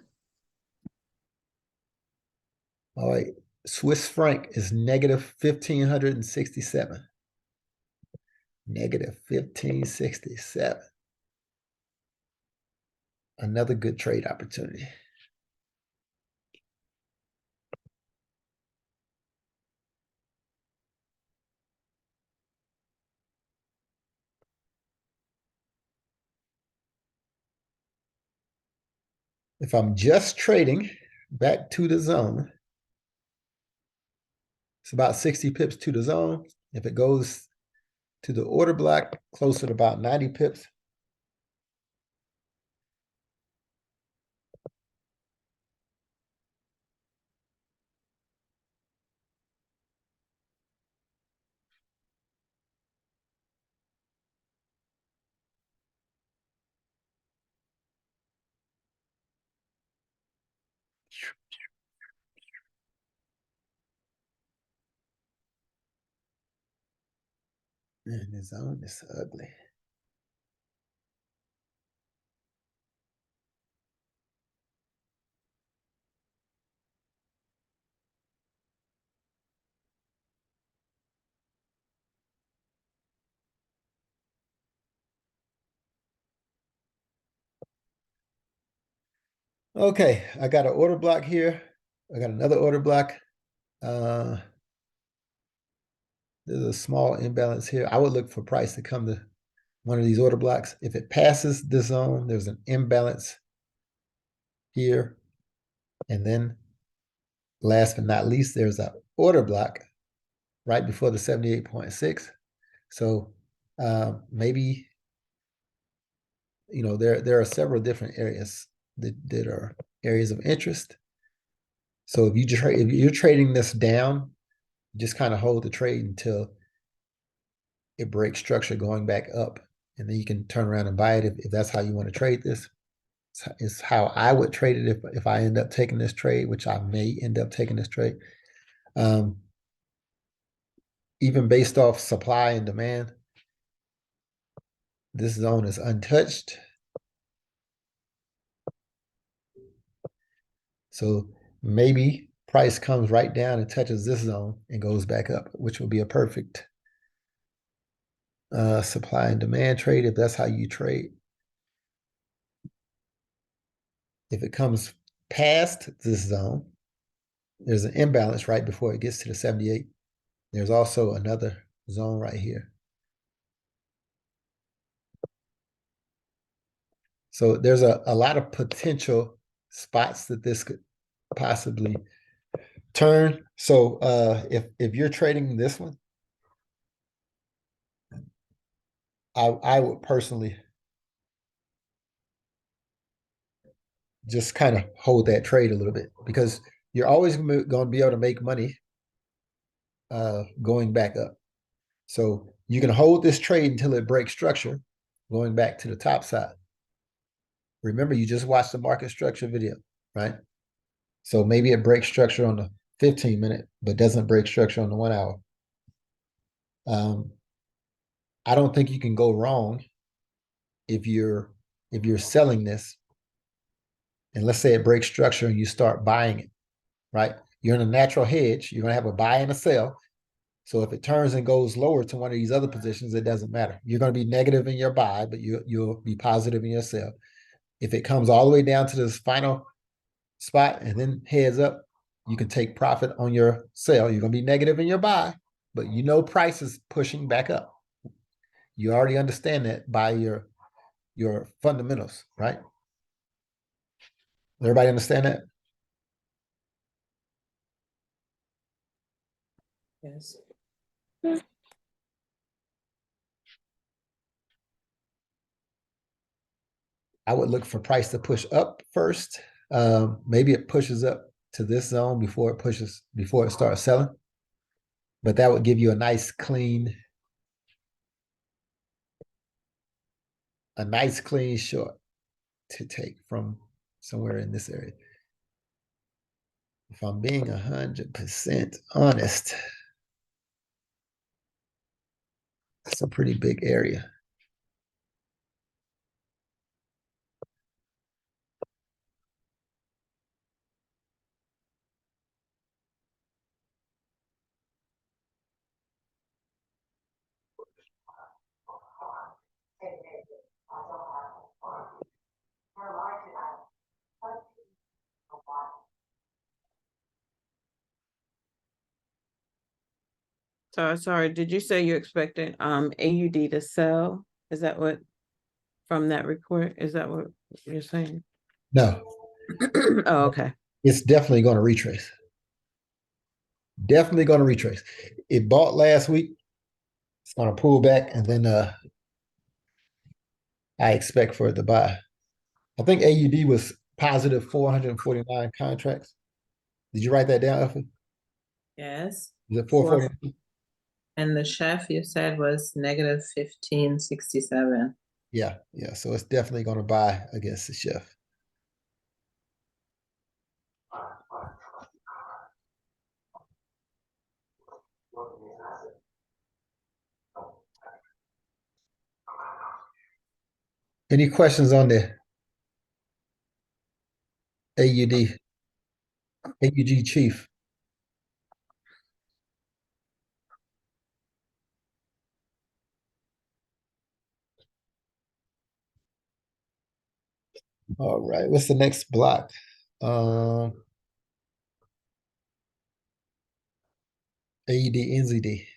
All right. Swiss franc is negative 1,567. Negative 1,567. Another good trade opportunity. If I'm just trading back to the zone, it's about 60 pips to the zone. If it goes to the order block, closer to about 90 pips. Man, the zone is ugly. Okay, I got an order block here. I got another order block. There's a small imbalance here. I would look for price to come to one of these order blocks. If it passes this zone, there's an imbalance here. And then last but not least, there's an order block right before the 78.6. So maybe, there are several different areas that are areas of interest. So if you're trading this down, just kind of hold the trade until it breaks structure going back up. And then you can turn around and buy it if that's how you want to trade this. It's how I would trade it if I end up taking this trade, which I may end up taking this trade. Even based off supply and demand, this zone is untouched. So maybe price comes right down and touches this zone and goes back up, which will be a perfect supply and demand trade if that's how you trade. If it comes past this zone, there's an imbalance right before it gets to the 78. There's also another zone right here. So there's a lot of potential spots that this could possibly turn. So if you're trading this one, I would personally just kind of hold that trade a little bit, because you're always going to be able to make money going back up. So you can hold this trade until it breaks structure, going back to the top side. Remember, you just watched the market structure video, right? So maybe it breaks structure on the 15-minute, but doesn't break structure on the 1 hour. I don't think you can go wrong if you're selling this, and let's say it breaks structure and you start buying it, right? You're in a natural hedge. You're gonna have a buy and a sell. So if it turns and goes lower to one of these other positions, it doesn't matter. You're going to be negative in your buy, but you'll be positive in your sell. If it comes all the way down to this final spot and then heads up, you can take profit on your sell. You're going to be negative in your buy, but you know price is pushing back up. You already understand that by your fundamentals, right? Everybody understand that? Yes. I would look for price to push up first. Maybe it pushes up to this zone before it starts selling. But that would give you a nice clean short to take from somewhere in this area. If I'm being 100% honest, that's a pretty big area. Sorry, did you say you expected AUD to sell? Is that what, from that report, is that what you're saying? No, Oh, okay. it's definitely going to retrace. Definitely going to retrace. It bought last week. It's going to pull back, and then I expect for it to buy. I think AUD was positive 449 contracts. Did you write that down, Alfie? Yes. Is it 449? And the chef you said was negative 1567. Yeah. So it's definitely going to buy against the chef. Any questions on the AUG chief? All right. What's the next block? AUD NZD.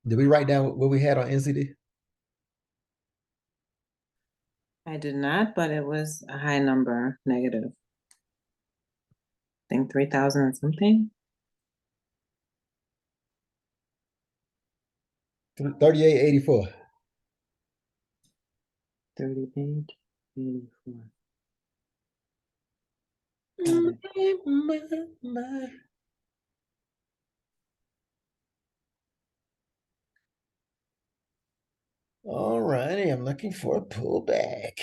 Did we write down what we had on NZD? I did not, but it was a high number, negative. I think 3,000 and something. 38.84. 38.84. All righty. I'm looking for a pullback.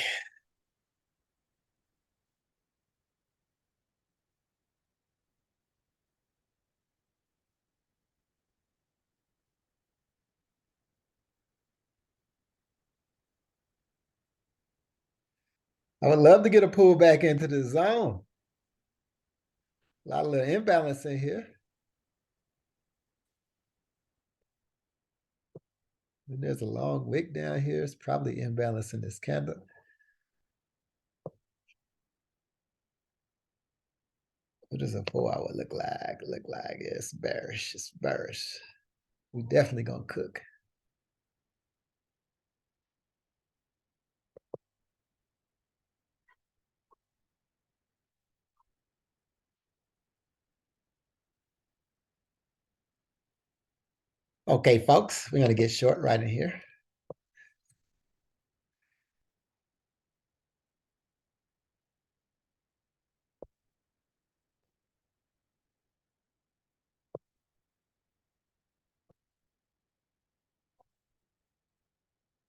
I would love to get a pullback into the zone. A lot of little imbalance in here. Then there's a long wick down here. It's probably imbalancing this candle. What does a 4-hour look like? It's bearish. It's bearish. We definitely gonna cook. Okay, folks, we're gonna get short right in here.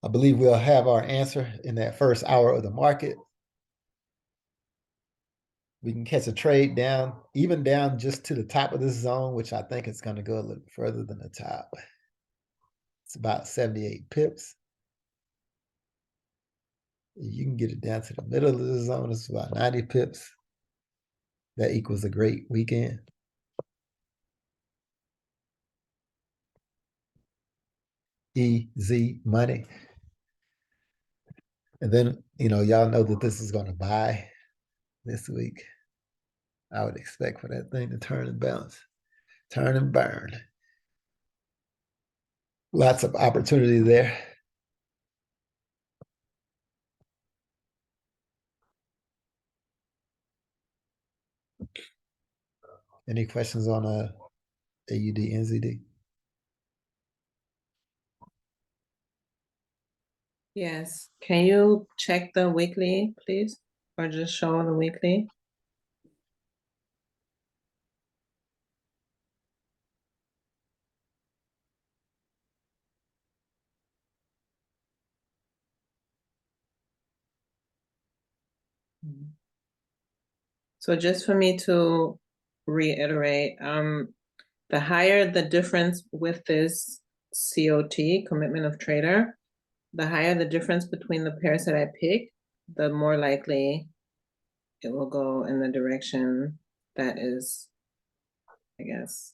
I believe we'll have our answer in that first hour of the market. We can catch a trade down, even down just to the top of this zone, which I think it's going to go a little further than the top. It's about 78 pips. You can get it down to the middle of the zone. It's about 90 pips. That equals a great weekend. Easy money. And then, y'all know that this is going to buy this week. I would expect for that thing to turn and bounce, turn and burn. Lots of opportunity there. Any questions on AUD, NZD? Yes, can you check the weekly, please? Or just show the weekly? So just for me to reiterate, the higher the difference with this COT, commitment of trader, the higher the difference between the pairs that I pick, the more likely it will go in the direction that is, I guess,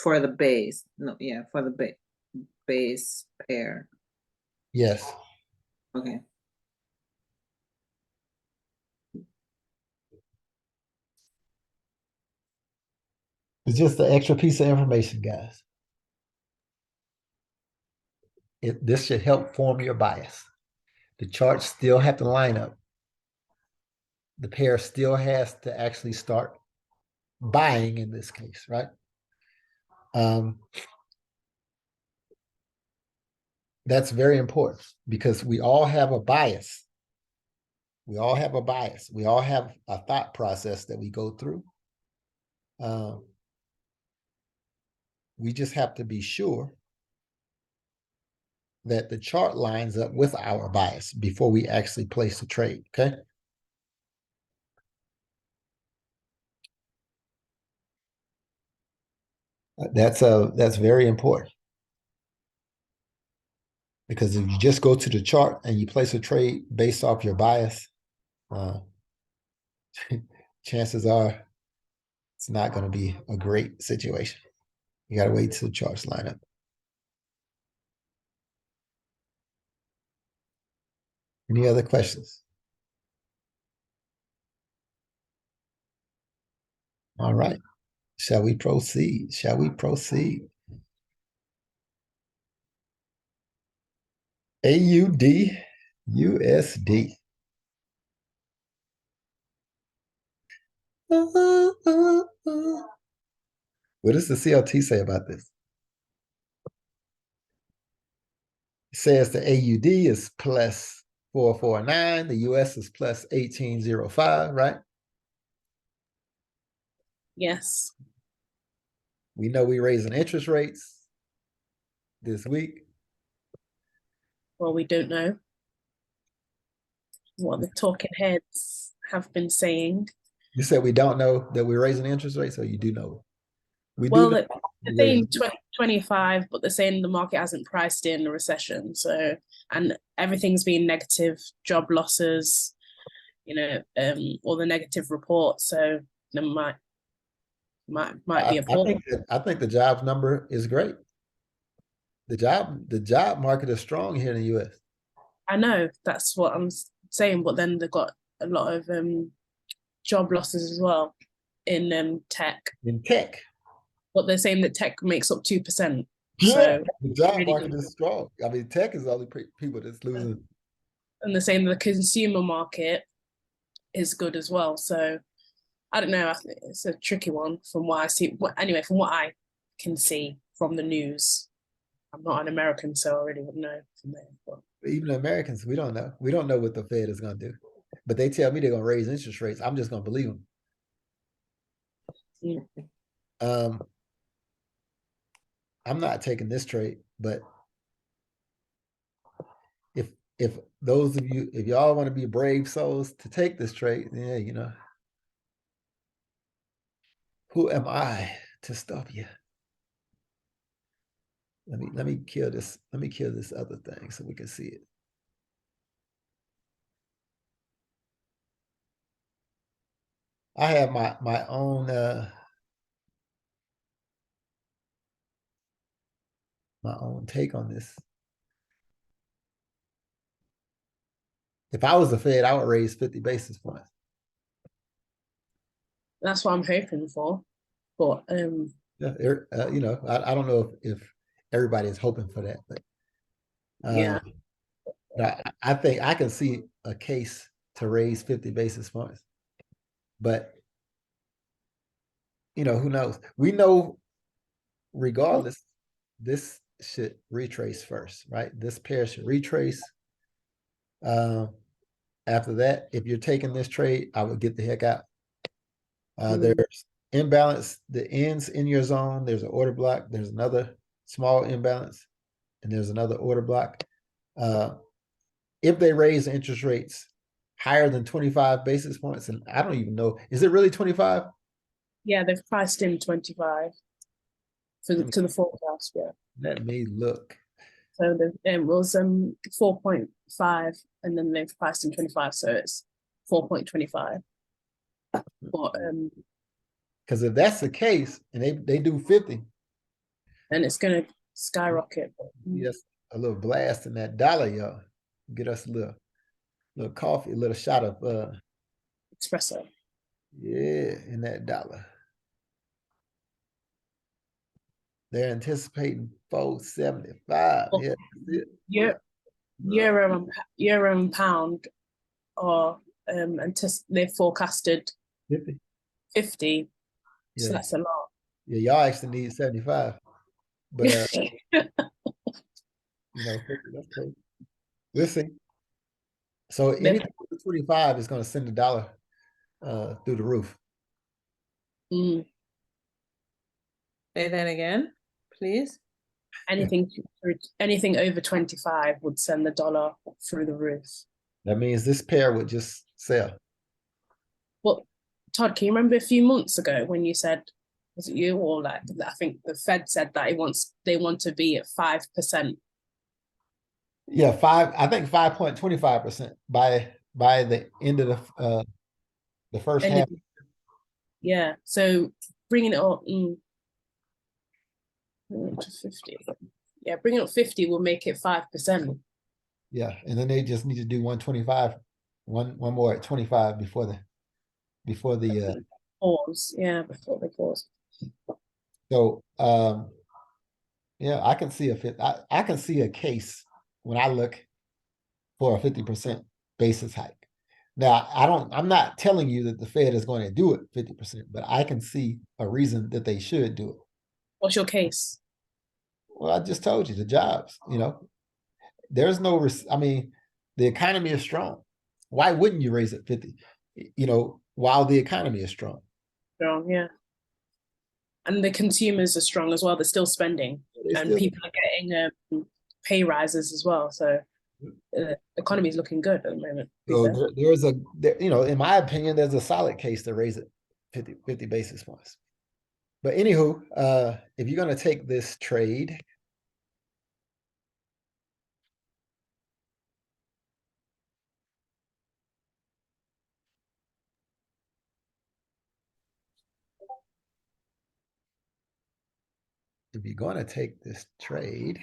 for the base. No, yeah, for the base pair. Yes. Okay. It's just an extra piece of information, guys. This should help form your bias. The charts still have to line up. The pair still has to actually start buying in this case, right? That's very important because we all have a bias. We all have a bias. We all have a thought process that we go through. We just have to be sure that the chart lines up with our bias before we actually place a trade, okay? That's very important. Because if you just go to the chart and you place a trade based off your bias, chances are it's not going to be a great situation. You got to wait till the charts line up. Any other questions? All right. Shall we proceed? Shall we proceed? AUD, USD. What does the CLT say about this? It says the AUD is plus 449, the US is plus 1805, right? Yes. We know we're raising interest rates this week. Well, we don't know what the talking heads have been saying. You said we don't know that we're raising interest rates, or you do know? We Well, do know they're saying 2025, but they're saying the market hasn't priced in the recession. So, and everything's been negative, job losses, all the negative reports. So there might be a pause. I think the jobs number is great. the job market is strong here in the US. I know that's what I'm saying, but then they've got a lot of job losses as well in tech. In tech. But they're saying that tech makes up 2%. Yeah, So the job really market good. is strong. I mean, tech is the only people that's losing. And they're saying the consumer market is good as well. So I don't know. I think it's a tricky one from what I see. Anyway, from what I can see from the news. I'm not an American, so I really wouldn't know from there. But Even Americans, we don't know. We don't know what the Fed is going to do. But they tell me they're going to raise interest rates. I'm just going to believe them. yeah. I'm not taking this trade, but if those of you, if y'all want to be brave souls to take this trade, yeah, you know, who am I to stop you? Let me kill this. Let me kill this other thing so we can see it. I have my own take on this. If I was the Fed, I would raise 50 basis points. That's what I'm hoping for. But Yeah, you know, I don't know if everybody is hoping for that, but yeah, I think I can see a case to raise 50 basis points. But you know, who knows? We know regardless, this should retrace first, right? This pair should retrace. After that, if you're taking this trade, I would get the heck out. There's imbalance, the ends in your zone. There's an order block. There's another small imbalance, and there's another order block. If they raise interest rates higher than 25 basis points, and I don't even know, is it really 25? yeah, they've priced in 25 to the forecast. Yeah. Let me look. So it was 4.5, and then they've priced in 25, so it's 4.25. But because if that's the case, and they do 50, and it's going to skyrocket. yes, a little blast in that dollar, y'all. Get us a little coffee, a little shot of Espresso. yeah, in that dollar. They're anticipating 475. Well, Yeah. Euro and pound are they forecasted 50. 50. Yeah. So that's a lot. Yeah, y'all actually need 75. But you know, 50, that's crazy. We'll see. So anything over 25 is going to send the dollar through the roof. Say that again, please. Anything over 25 would send the dollar through the roof. That means this pair would just sell. Well, Todd, can you remember a few months ago when you said, was it you or like I think the Fed said that they want to be at 5%. Yeah, I think 5.25% by the end of the first half. Yeah, so bringing it up to 50. Yeah, bringing up 50 will make it 5%. Yeah, and then they just need to do 125, one more at 25 before the pause. Yeah, before they pause. So yeah, I can see I can see a case when I look for a 50% basis hike. Now, I'm not telling you that the Fed is going to do it 50%, but I can see a reason that they should do it. What's your case? Well, I just told you the jobs, you know, there's no, I mean, the economy is strong. Why wouldn't you raise it 50, you know, while the economy is strong? Strong, yeah. And the consumers are strong as well. They're still spending, and people are getting pay rises as well. So the economy is looking good at the moment. So you know, in my opinion, there's a solid case to raise it 50 basis points. But anywho, if you're going to take this trade, if you're going to take this trade,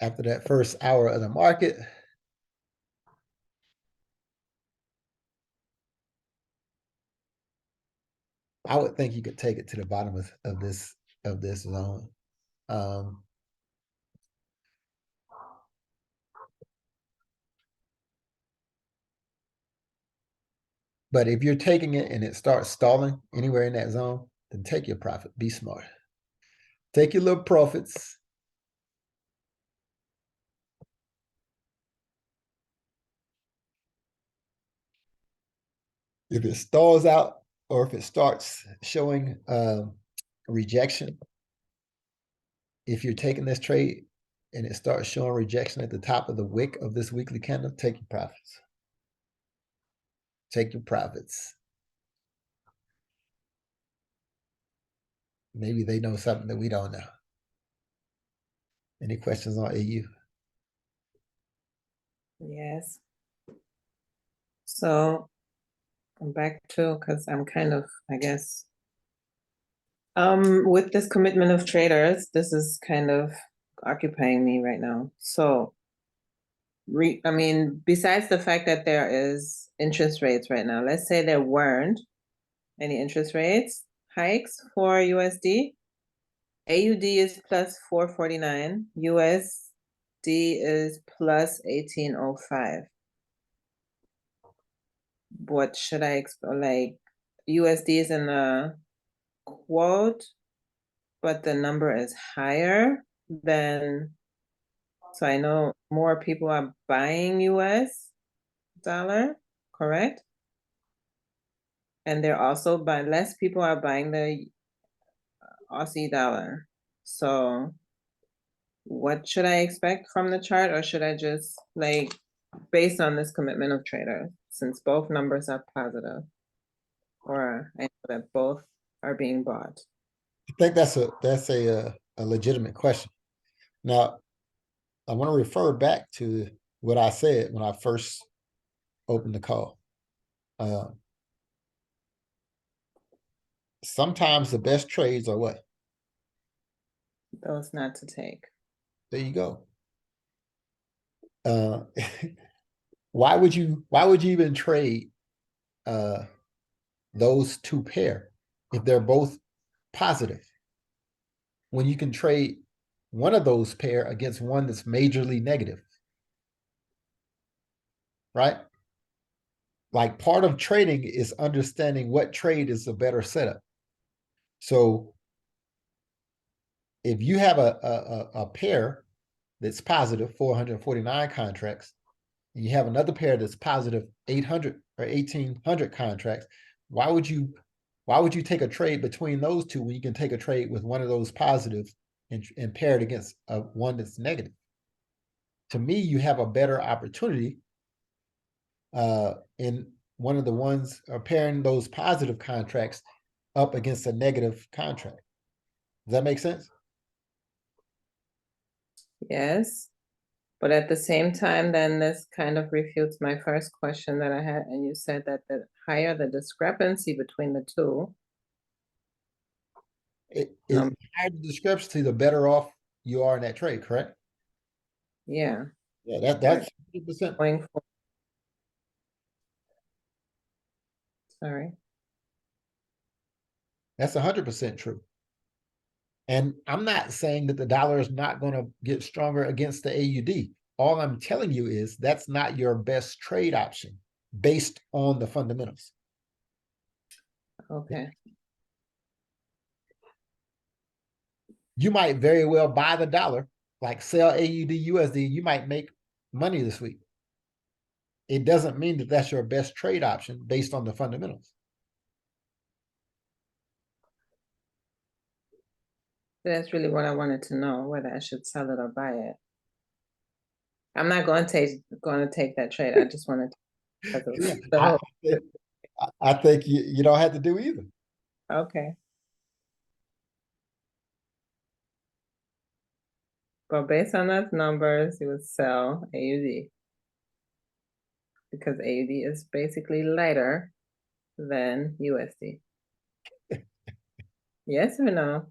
after that first hour of the market. I would think you could take it to the bottom of this zone. But if you're taking it and it starts stalling anywhere in that zone, then take your profit. Be smart. Take your little profits. If it stalls out or if it starts showing rejection, if you're taking this trade and it starts showing rejection at the top of the wick of this weekly candle, take your profits. Take your profits. Maybe they know something that we don't know. Any questions on AU? Yes. So I'm back to, because I'm kind of, I guess, with this commitment of traders, this is kind of occupying me right now. So, I mean, besides the fact that there is interest rates right now, let's say there weren't any interest rates hikes for USD. AUD is plus 449, USD is plus 1805. What should I expect? Like, USD is in a quote, but the number is higher than, so I know more people are buying US dollar, correct? And they're also buying, less people are buying the Aussie dollar. So what should I expect from the chart, or should I just, like, based on this commitment of traders, since both numbers are positive, or I know that both are being bought? I think that's a legitimate question. Now, I want to refer back to what I said when I first opened the call. Sometimes the best trades are what? Those not to take. There you go. Why would you even trade those two pair if they're both positive? When you can trade one of those pair against one that's majorly negative, right? Like, part of trading is understanding what trade is a better setup. So if you have a pair that's positive 449 contracts, and you have another pair that's positive 800 or 1800 contracts, why would you take a trade between those two when you can take a trade with one of those positives and pair it against one that's negative? To me, you have a better opportunity in one of the ones pairing those positive contracts up against a negative contract. Does that make sense? Yes. But at the same time, then this kind of refutes my first question that I had, and you said that the higher the discrepancy between the two, The higher the discrepancy, the better off you are in that trade, correct? yeah, Yeah, that's 100%. going for, sorry. That's 100% true. And I'm not saying that the dollar is not going to get stronger against the AUD. All I'm telling you is that's not your best trade option based on the fundamentals. Okay. You might very well buy the dollar, like sell AUD USD. You might make money this week. It doesn't mean that that's your best trade option based on the fundamentals. That's really what I wanted to know, whether I should sell it or buy it. I'm not going to take that trade. I just wanted to, I think you don't have to do either. okay. But based on those numbers, you would sell AUD, because AUD is basically lighter than USD. Yes or no?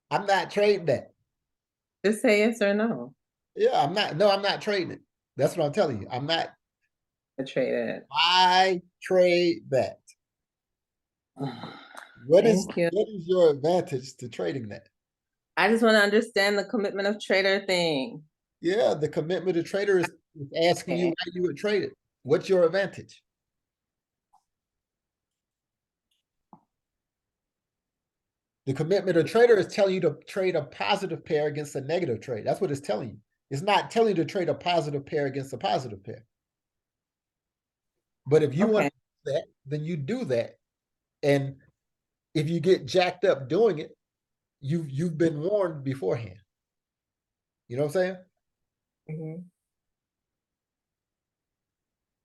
I'm not trading that. Just say yes or no. Yeah, I'm not. No, I'm not trading it. That's what I'm telling you. I'm not. I traded it. I trade that. What is Thank you. what is your advantage to trading that? I just want to understand the commitment of trader thing. Yeah, the commitment of trader is asking you Okay. why you would trade it. What's your advantage? The commitment of trader is telling you to trade a positive pair against a negative trade. That's what it's telling you. It's not telling you to trade a positive pair against a positive pair. But if you want Okay. to do that, then you do that. And if you get jacked up doing it, you've been warned beforehand. You know what I'm saying? Mhm.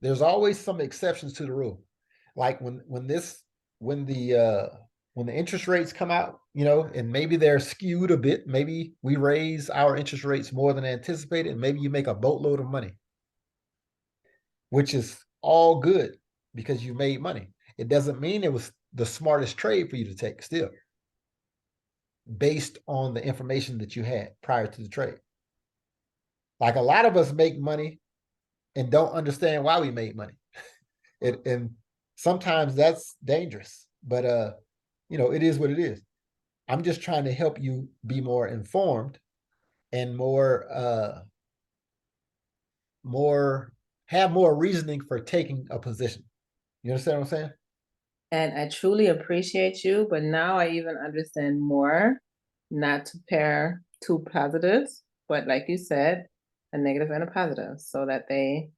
There's always some exceptions to the rule. Like when the interest rates come out, you know, and maybe they're skewed a bit. Maybe we raise our interest rates more than anticipated, and maybe you make a boatload of money, which is all good because you made money. It doesn't mean it was the smartest trade for you to take still, based on the information that you had prior to the trade. Like a lot of us make money and don't understand why we made money. And sometimes that's dangerous, but you know, it is what it is. I'm just trying to help you be more informed and more have more reasoning for taking a position. You understand what I'm saying? And I truly appreciate you, but now I even understand more not to pair two positives, but like you said, a negative and a positive, so that the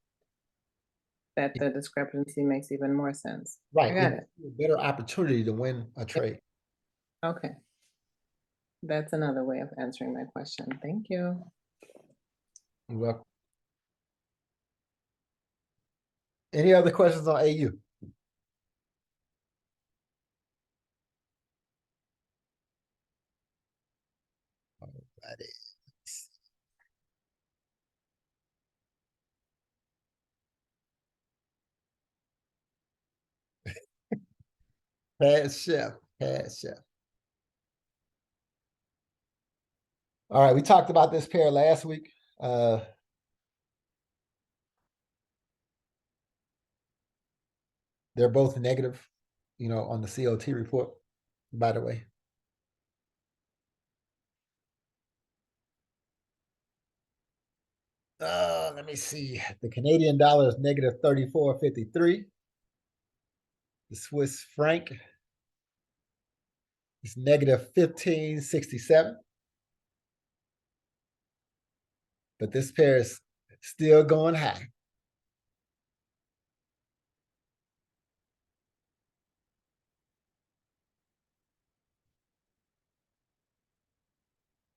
discrepancy makes even more sense. Right. I got It's it. a better opportunity to win a Yep. trade. Okay. That's another way of answering my question. Thank you. You're welcome. Any other questions on AU? Alrighty. Head chef, head chef. All right, we talked about this pair last week. They're both negative, you know, on the COT report, by the way. Let me see. The Canadian dollar is negative 34.53. The Swiss franc is negative 15.67. But this pair is still going high.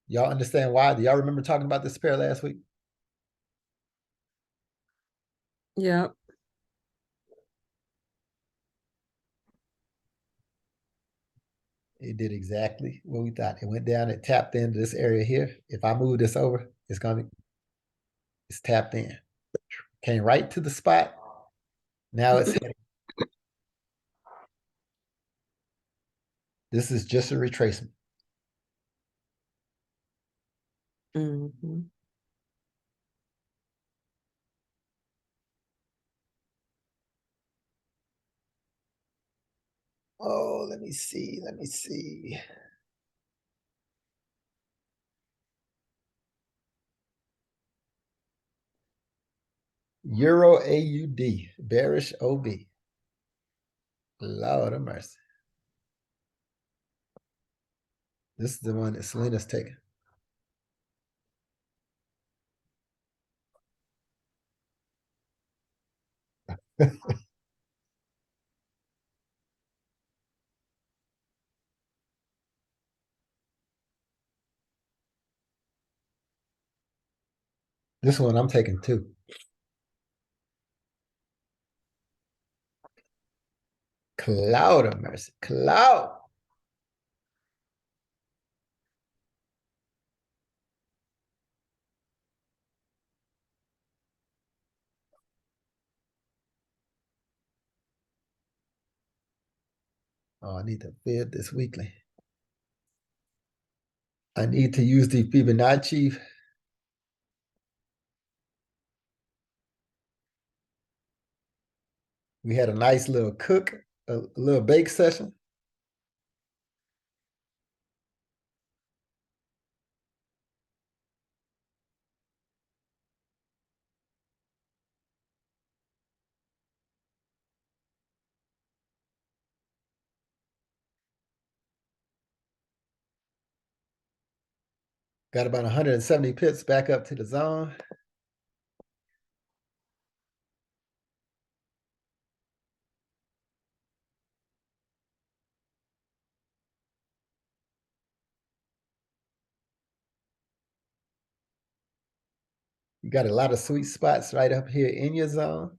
Y'all understand why? Do y'all remember talking about this pair last week? Yeah. It did exactly what we thought. It went down, it tapped into this area here. If I move this over, it's tapped in. Came right to the spot. Now it's heading. This is just a retracement. Mhm. Oh, let me see. Let me see. Euro AUD, bearish OB. Lord of mercy. This is the one that Selena's taking. This one I'm taking too. Cloud of mercy. Cloud. Oh, I need to bid this weekly. I need to use the Fibonacci We had a nice little cook, a little bake session. Got about 170 pips back up to the zone. You got a lot of sweet spots right up here in your zone.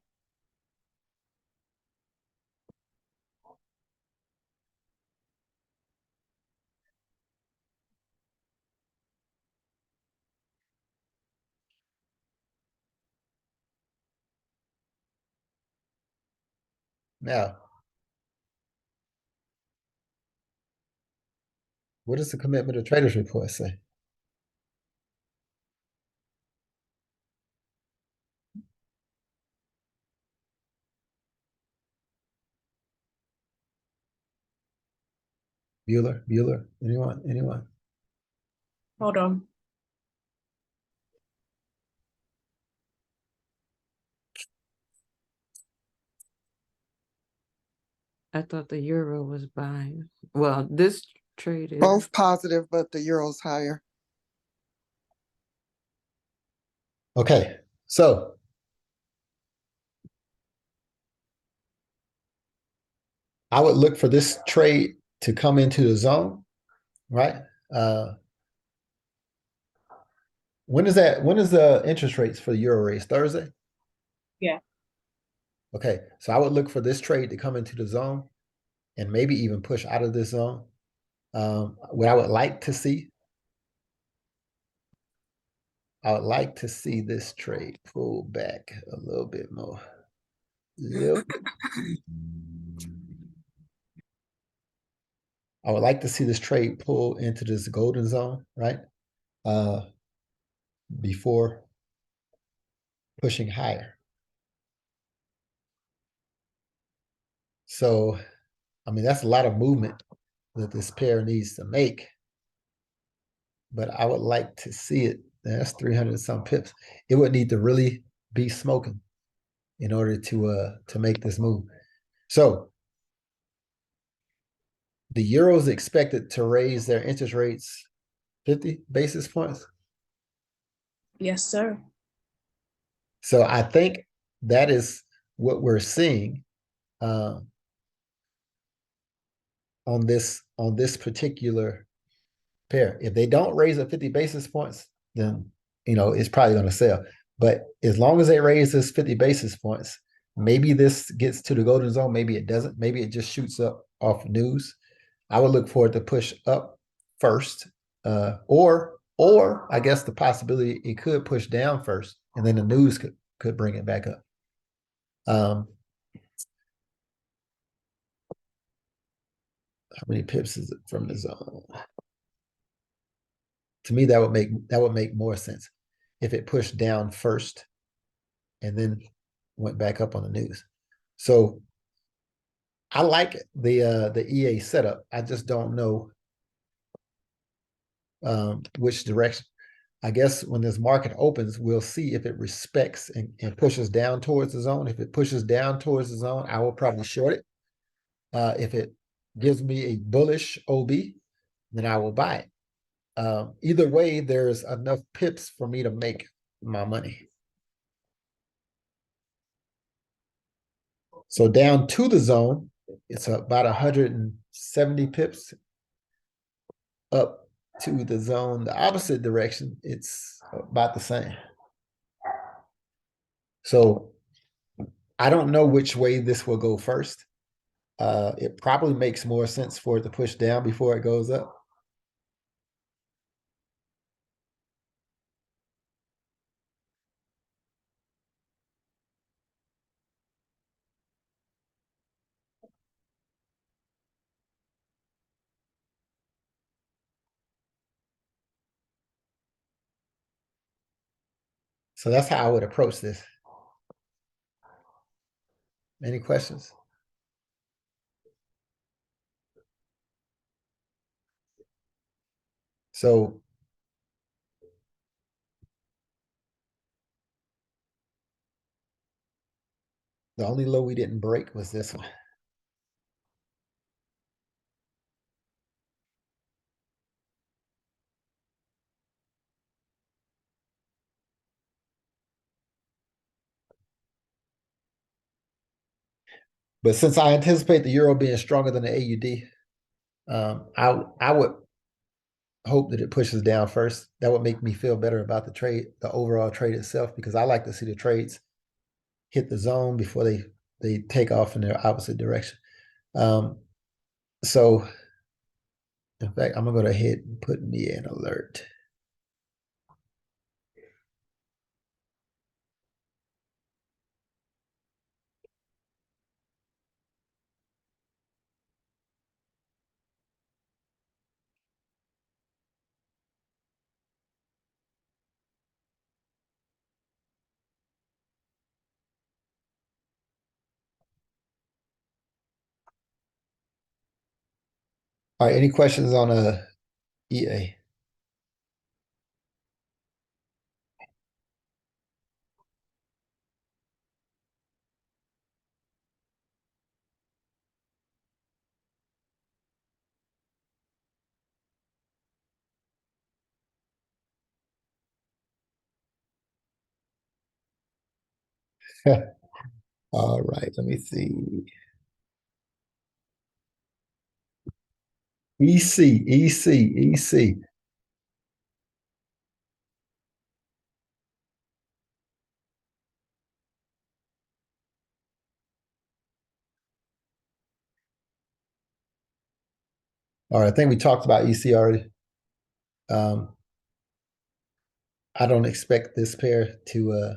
Now, what does the commitment of traders report say? Bueller, anyone? Hold on. I thought the euro was buying. Well, this trade is Both positive, but the euro's higher. Okay, so I would look for this trade to come into the zone, right? When is the interest rates for the euro raise? Thursday? Yeah. Okay, so I would look for this trade to come into the zone and maybe even push out of this zone. What I would like to see, I would like to see this trade pull back a little bit more. I would like to see this trade pull into this golden zone, right? Before pushing higher. So, I mean, that's a lot of movement that this pair needs to make. But I would like to see it. That's 300 some pips. It would need to really be smoking in order to make this move. So the euro is expected to raise their interest rates 50 basis points. Yes, sir. So I think that is what we're seeing on this particular pair. If they don't raise it 50 basis points, then it's probably going to sell. But as long as they raise this 50 basis points, maybe this gets to the golden zone, maybe it doesn't, maybe it just shoots up off news. I would look for it to push up first, or I guess the possibility it could push down first, and then the news could bring it back up. How many pips is it from the zone? To me, that would make more sense if it pushed down first and then went back up on the news. So I like the EA setup. I just don't know which direction. I guess when this market opens, we'll see if it respects and pushes down towards the zone. If it pushes down towards the zone, I will probably short it. If it gives me a bullish OB, then I will buy it. Either way, there's enough pips for me to make my money. So down to the zone, it's about 170 pips. Up to the zone, the opposite direction, it's about the same. So I don't know which way this will go first. It probably makes more sense for it to push down before it goes up. So that's how I would approach this. Any questions? So the only low we didn't break was this one. But since I anticipate the euro being stronger than the AUD, I would hope that it pushes down first. That would make me feel better about the trade, the overall trade itself, because I like to see the trades hit the zone before they take off in their opposite direction. So in fact, I'm gonna go ahead and put me in alert. All right, any questions on EA? All right, let me see. EC. All right, I think we talked about EC already. I don't expect this pair to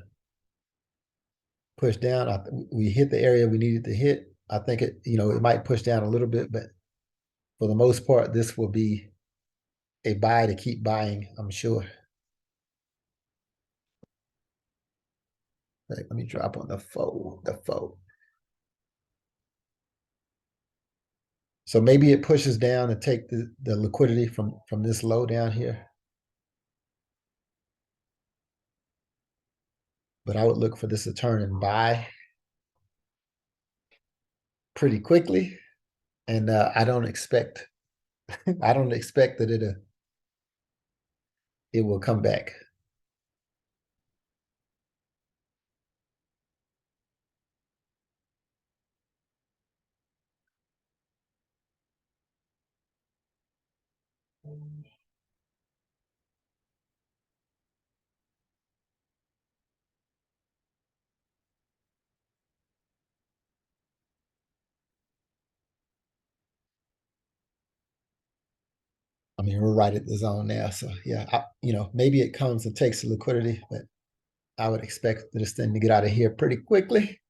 push down. We hit the area we needed to hit. I think it might push down a little bit, but for the most part, this will be a buy to keep buying, I'm sure. Right, let me drop on the fold. So maybe it pushes down and take the liquidity from this low down here. But I would look for this to turn and buy pretty quickly. And I don't expect that it will come back. I mean, we're right at the zone now. So yeah, maybe it comes and takes the liquidity, but I would expect this thing to get out of here pretty quickly.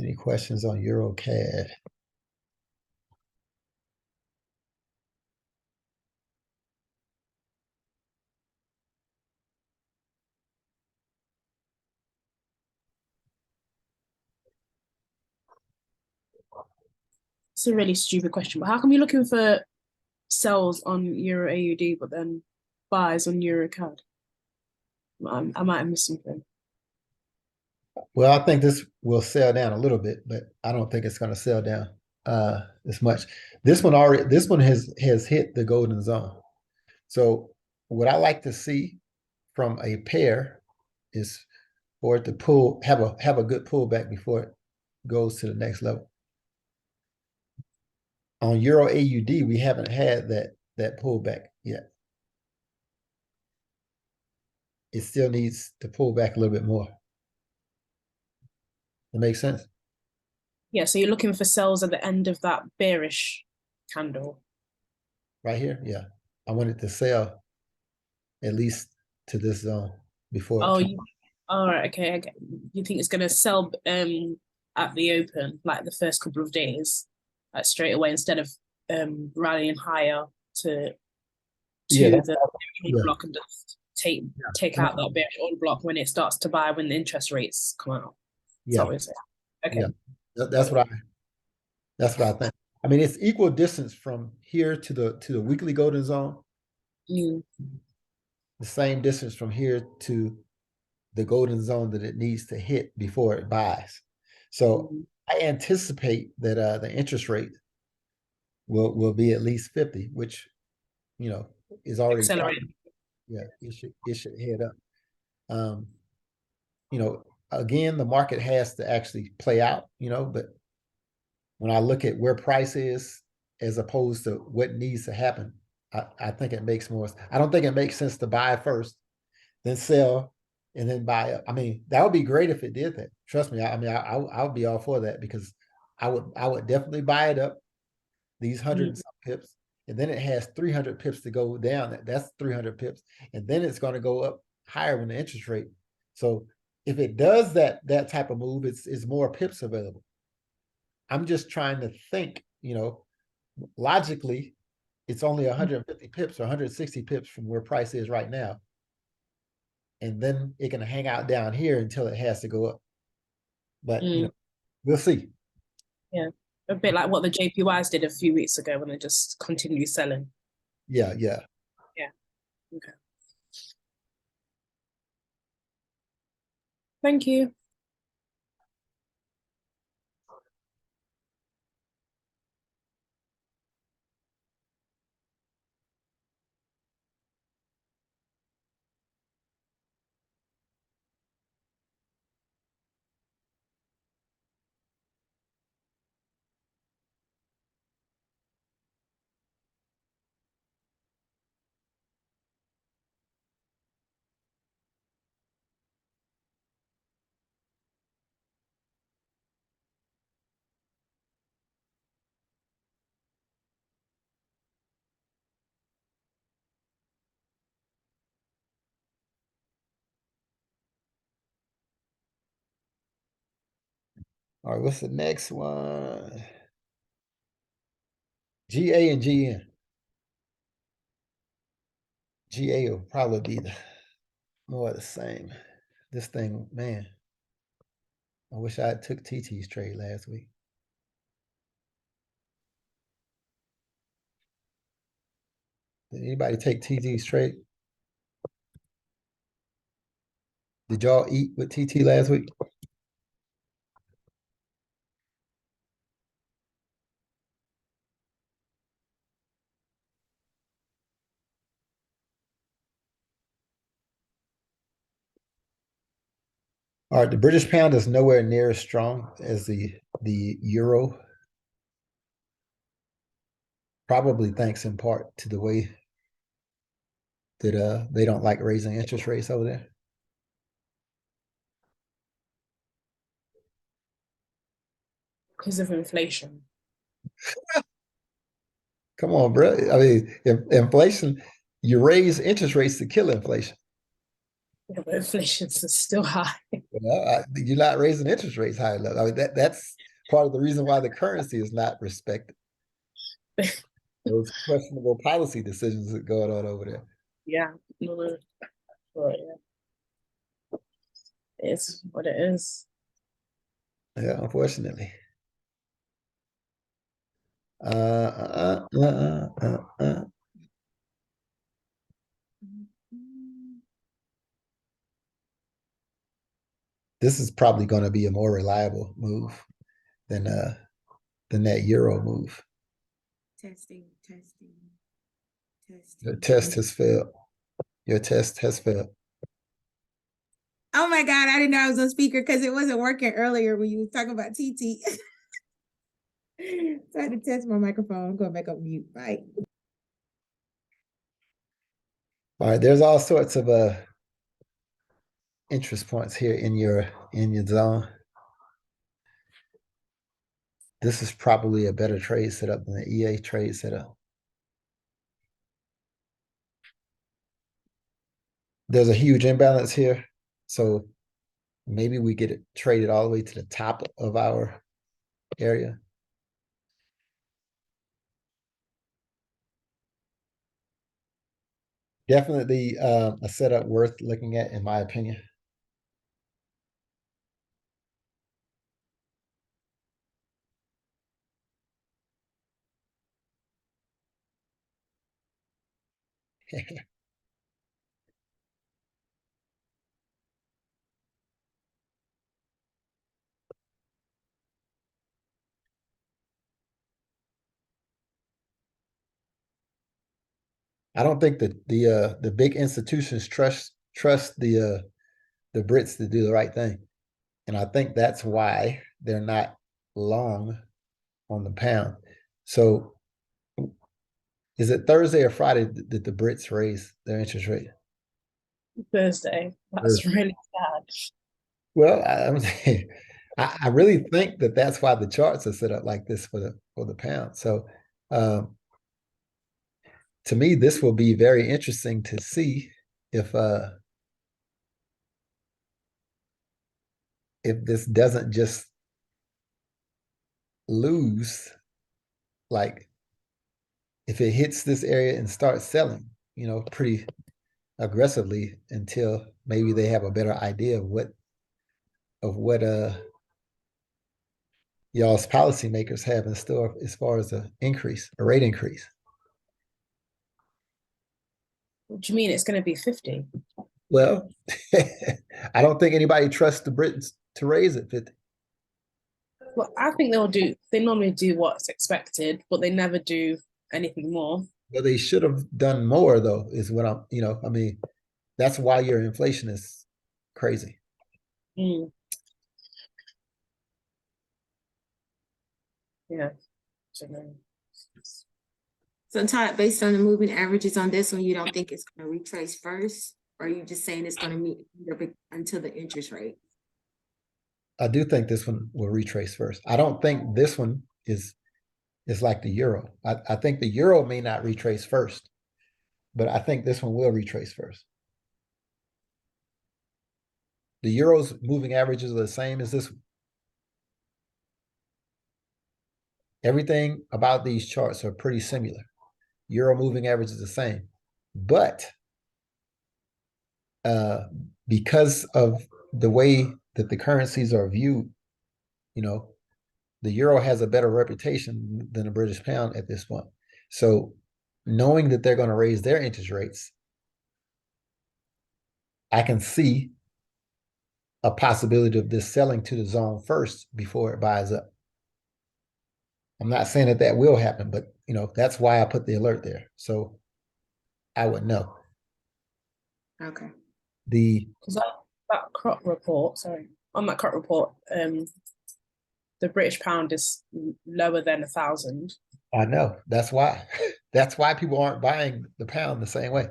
Any questions on EuroCAD? It's a really stupid question, but how come you're looking for sells on Euro AUD, but then buys on Euro CAD? I might have missed something. Well, I think this will sell down a little bit, but I don't think it's going to sell down as much. This one has hit the golden zone. So what I like to see from a pair is for it to have a good pullback before it goes to the next level. on Euro AUD, we haven't had that pullback yet. It still needs to pull back a little bit more. That makes sense. Yeah, so you're looking for sells at the end of that bearish candle. Right here, yeah. I wanted to sell at least to this zone before it Oh, comes. all right, okay. You think it's going to sell at the open, like the first couple of days, like straight away, instead of rallying higher to Yeah, the yeah. block and just take out that bearish order block when it starts to buy when the interest rates come out. Yeah. Okay. Yeah. That's what I think. I mean, it's equal distance from here to the weekly golden zone. Mm. The same distance from here to the golden zone that it needs to hit before it buys. So I anticipate that the interest rate will be at least 50, which is already Accelerated. Yeah, it should head up. Again, the market has to actually play out, but when I look at where price is as opposed to what needs to happen, I think it makes more. I don't think it makes sense to buy first, then sell, and then buy up. I mean, that would be great if it did that. Trust me. I would be all for that because I would definitely buy it up, these 100 and some pips, and then it has 300 pips to go down. That's 300 pips, and then it's going to go up higher when the interest rate. So if it does that type of move, it's more pips available. I'm just trying to think, logically, it's only 150 pips or 160 pips from where price is right now. And then it can hang out down here until it has to go up. But, we'll see. Yeah. A bit like what the JPYs did a few weeks ago when they just continue selling. Yeah. Yeah. Okay. Thank you. All right, what's the next one? GA and GN. GA will probably be more the same. This thing, man. I wish I took TT's trade last week. Did anybody take TT's trade? Did y'all eat with TT last week? All right, the British pound is nowhere near as strong as the euro. Probably thanks in part to the way that they don't like raising interest rates over there. Because of inflation. Come on, bro. I mean, inflation, you raise interest rates to kill inflation. Yeah, but inflation's still high. You're not raising interest rates high enough. I mean, that's part of the reason why the currency is not respected. Those questionable policy decisions that going on over there. Yeah. Well, yeah. It's what it is. Yeah, unfortunately. This is probably going to be a more reliable move than that euro move. Testing. Your test has failed. Your test has failed. Oh my God, I didn't know I was on speaker because it wasn't working earlier when you were talking about TT. So I had to test my microphone. I'm going back up mute. Bye. All right, there's all sorts of interest points here in your zone. This is probably a better trade setup than the EA trade setup. There's a huge imbalance here, so maybe we get it traded all the way to the top of our area. Definitely a setup worth looking at, in my opinion. I don't think that the big institutions trust the Brits to do the right thing, and I think that's why they're not long on the pound. So, is it Thursday or Friday that the Brits raise their interest rate? Thursday. That's really sad. Well, I'm saying, I really think that that's why the charts are set up like this for the pound. So, to me, this will be very interesting to see if this doesn't just lose, like if it hits this area and starts selling, pretty aggressively until maybe they have a better idea of what y'all's policymakers have in store as far as a rate increase. What do you mean it's going to be 50? Well, I don't think anybody trusts the Britons to raise it 50. Well, I think they normally do what's expected, but they never do anything more. Well, they should have done more, though, is what I mean, that's why your inflation is crazy. Mm. Yeah. So Todd, based on the moving averages on this one, you don't think it's going to retrace first? Or are you just saying it's going to meet until the interest rate? I do think this one will retrace first. I don't think this one is like the euro. I think the euro may not retrace first, but I think this one will retrace first. The euro's moving averages are the same as this one. Everything about these charts are pretty similar. Euro moving average is the same, but because of the way that the currencies are viewed, the euro has a better reputation than the British pound at this point. So knowing that they're going to raise their interest rates, I can see a possibility of this selling to the zone first before it buys up. I'm not saying that will happen, but that's why I put the alert there. So I would know. Okay. Because that crop report, on that crop report, the British pound is lower than 1,000. I know. That's why. That's why people aren't buying the pound the same way.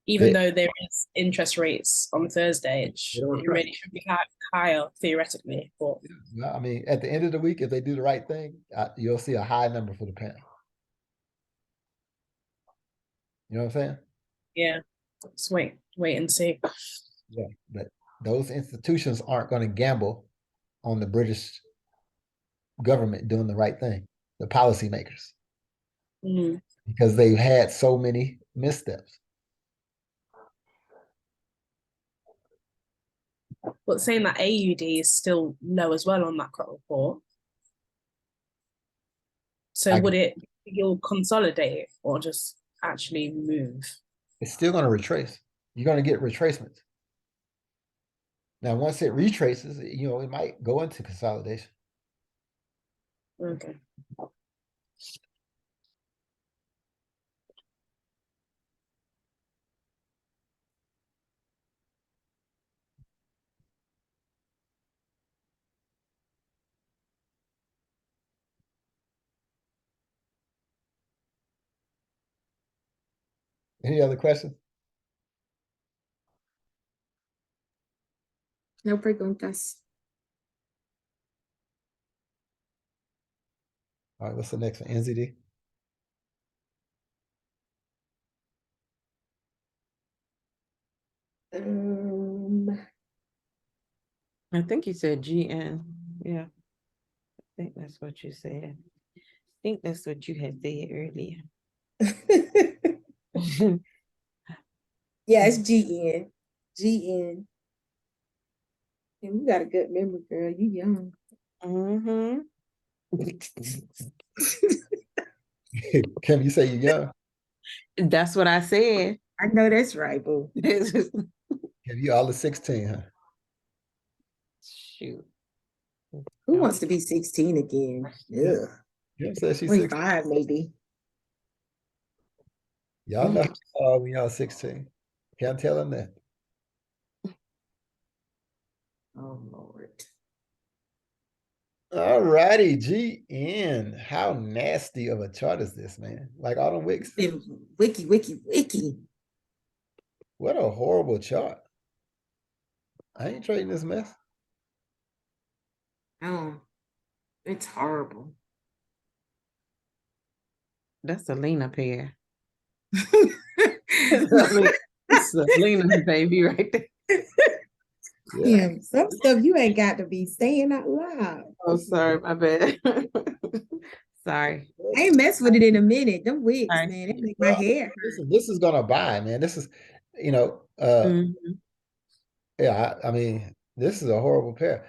Even though there is interest rates on Thursday, it really should be higher theoretically. But I mean, at the end of the week, if they do the right thing, you'll see a high number for the pound. You know what I'm saying? Yeah. Let's wait and see. Yeah, but those institutions aren't going to gamble on the British government doing the right thing, the policymakers, because they've had so many missteps. But saying that AUD is still low as well on that crop report. So you'll consolidate or just actually move? It's still going to retrace. You're going to get retracements. Now, once it retraces, it might go into consolidation. Okay. Any other questions? No preguntas. All right, what's the next one? NZD? I think you said GN. Yeah, I think that's what you said. I think that's what you had said earlier. Yeah, it's GN. GN. And you got a good memory, girl. You young. Mm-hmm. Kim, you say you're young? That's what I said. I know that's right, boo. Kim, you all the 16, huh? Shoot. Who wants to be 16 again? Ugh. Kim says she's 16. 25, maybe. Y'all know when y'all 16. Can't tell them that. Oh, Lord. All righty, GN. How nasty of a chart is this, man? Like Autumn Wicks. Wiki. What a horrible chart. I ain't trading this mess. Oh, it's horrible. That's a Lena pair. It's a Lena baby right there. Yeah, some stuff you ain't got to be saying out loud. Oh, sorry, my bad. Sorry. I ain't mess with it in a minute. Them wigs, Sorry. man, it make my hair hurt. Listen, this is gonna buy, man. This is, Mhm. yeah, I mean, this is a horrible pair.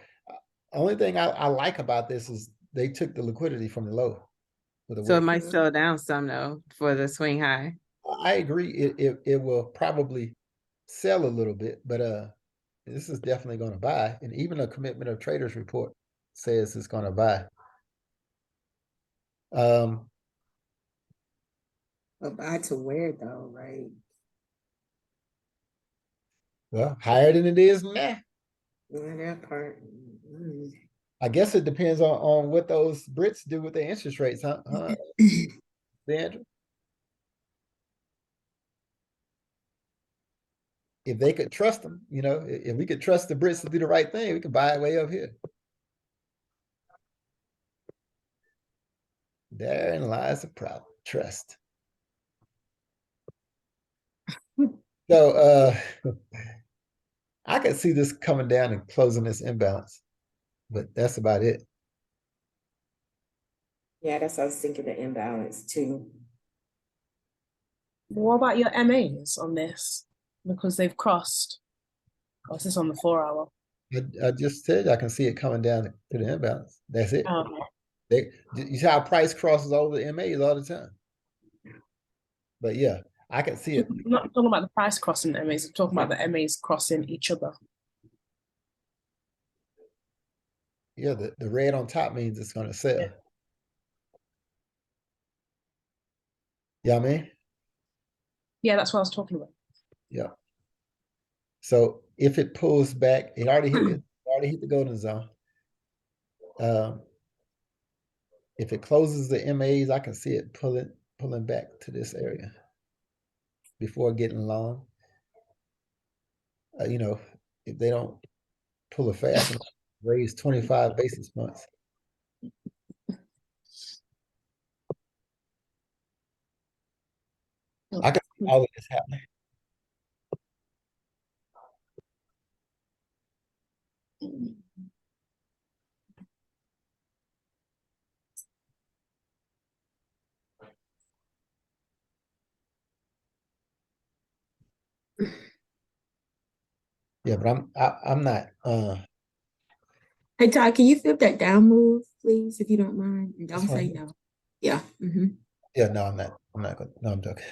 Only thing I like about this is they took the liquidity from the low with the So it wick. might slow down some though for the swing high. I agree. It will probably sell a little bit, but this is definitely going to buy. And even a commitment of traders report says it's going to buy. But buy to where though, right? Well, higher than it is now. Yeah, that part. I guess it depends on what those Brits do with their interest rates, huh? Andrew? If they could trust them, if we could trust the Brits to do the right thing, we could buy it way up here. Therein lies the problem. Trust. So I could see this coming down and closing this imbalance, but that's about it. Yeah, that's what I was thinking, the imbalance too. What about your MAs on this? Because they've crossed. Oh, this is on the 4 hour. I just said I can see it coming down to the imbalance. That's it. Oh, You see how price crosses over the MAs all the time. But yeah, I can see it. I'm not talking about the price crossing the MAs. I'm talking about the MAs crossing each other. Yeah, the red on top means it's going to sell. Yeah, I mean? Yeah, that's what I was talking about. Yeah. So if it pulls back, it already hit the golden zone. If it closes the MAs, I can see it pulling back to this area before getting long. If they don't pull it fast enough, raise 25 basis points. I can see all of this happening. Yeah, but I'm not. Hey Todd, can you flip that down move, please, if you don't mind? And don't This one say here? no. Yeah. Mm-hmm. Yeah, no, I'm not. I'm not going. No, I'm joking.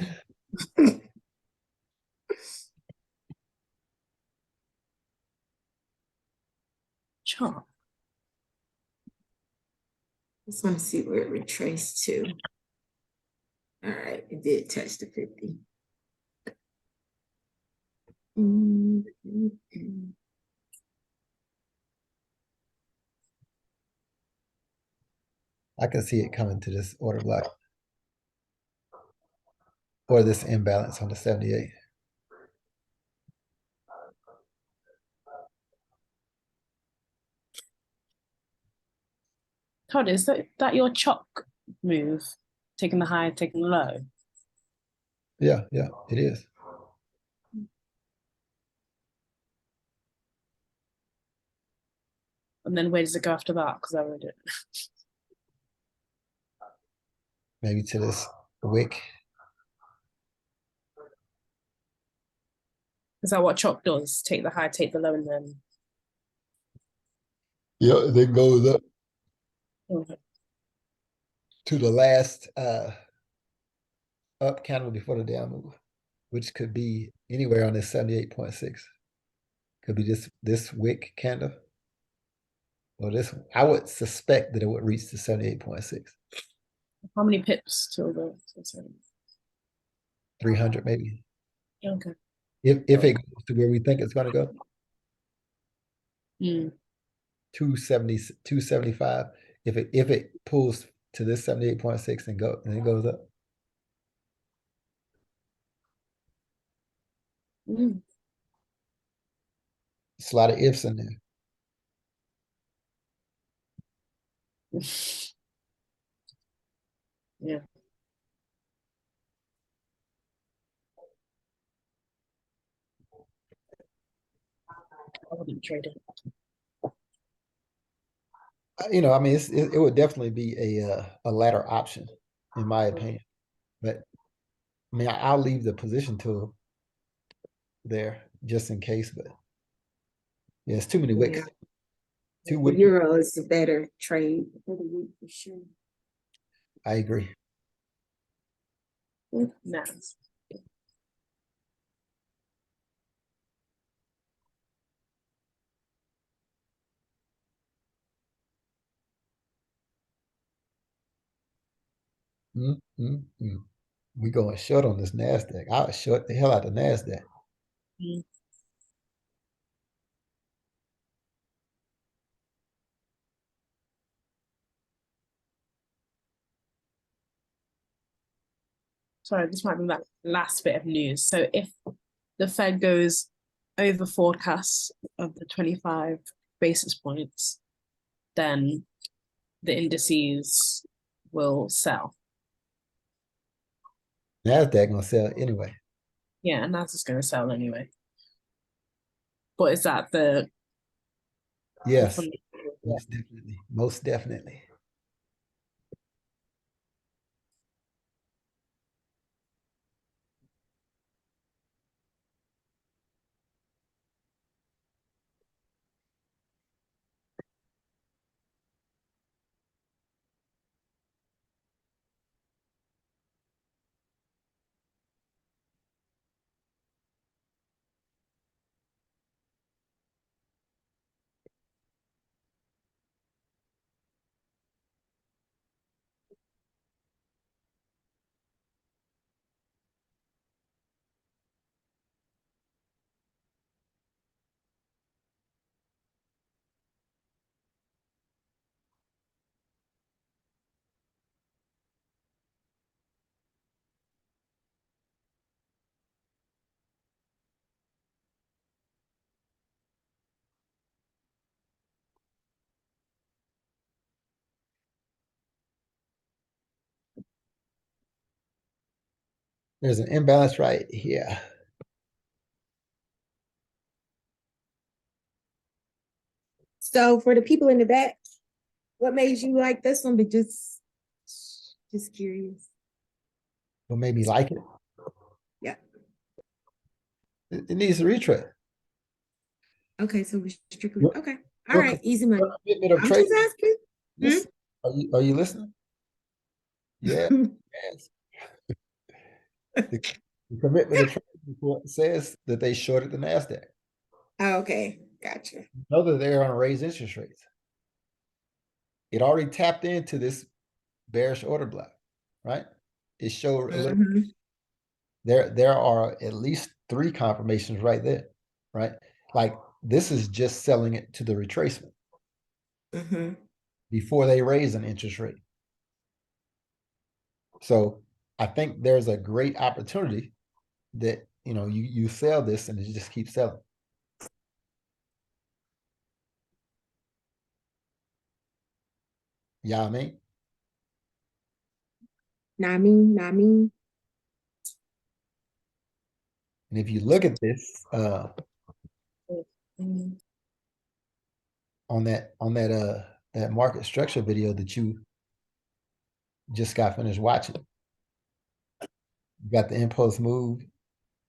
Chart. Just want to see where it retraced to. All right, it did touch the 50. I can see it coming to this order block. or this imbalance on the 78. Todd, is that your chalk move? Taking the high, taking the low? Yeah, it is. And then where does it go after that? Because I read it. Maybe to this wick. Is that what chalk does? Take the high, take the low, and then Yeah, it then goes up okay. to the last up candle before the down move, which could be anywhere on this 78.6. Could be this wick candle. Or this, I would suspect that it would reach the 78.6. How many pips till the 300 maybe. okay. If it goes to where we think it's going to go. Mm. 270, 275. If it pulls to this 78.6 and it goes up. Mm. It's a lot of ifs in there. Yeah. I wouldn't trade it. I mean, it would definitely be a ladder option, in my opinion. But I mean, I'll leave the position tool there just in case. But yeah, it's too many wicks. Yeah. Too The wick. euro is a better trade for the week for sure. I agree. Nice. We going short on this NASDAQ. I would short the hell out of NASDAQ. Mm. Sorry, this might be that last bit of news. So if the Fed goes over forecasts of the 25 basis points, then the indices will sell. NASDAQ gonna sell anyway. Yeah, and that's just going to sell anyway. But is that the Yes, the most definitely. Most definitely. There's an imbalance right here. So for the people in the back, what made you like this one? But just curious. What made me like it? Yeah. It needs a retrade. Okay, so we strictly What- okay. All right, easy money. Commitment of I'm trade. just asking. Listen, are you listening? Yeah. Yes. The commitment of trade report says that they shorted the NASDAQ. Oh, okay, gotcha. Know that they're going to raise interest rates. It already tapped into this bearish order block, right? It showed a little. Mhm. There are at least 3 confirmations right there, right? Like this is just selling it to the retracement Mhm. before they raise an interest rate. So I think there's a great opportunity that, you sell this and it just keeps selling. Yeah, I mean, Not me, not me. and if you look at this, Mm. on that market structure video that you just got finished watching, you got the impulse move,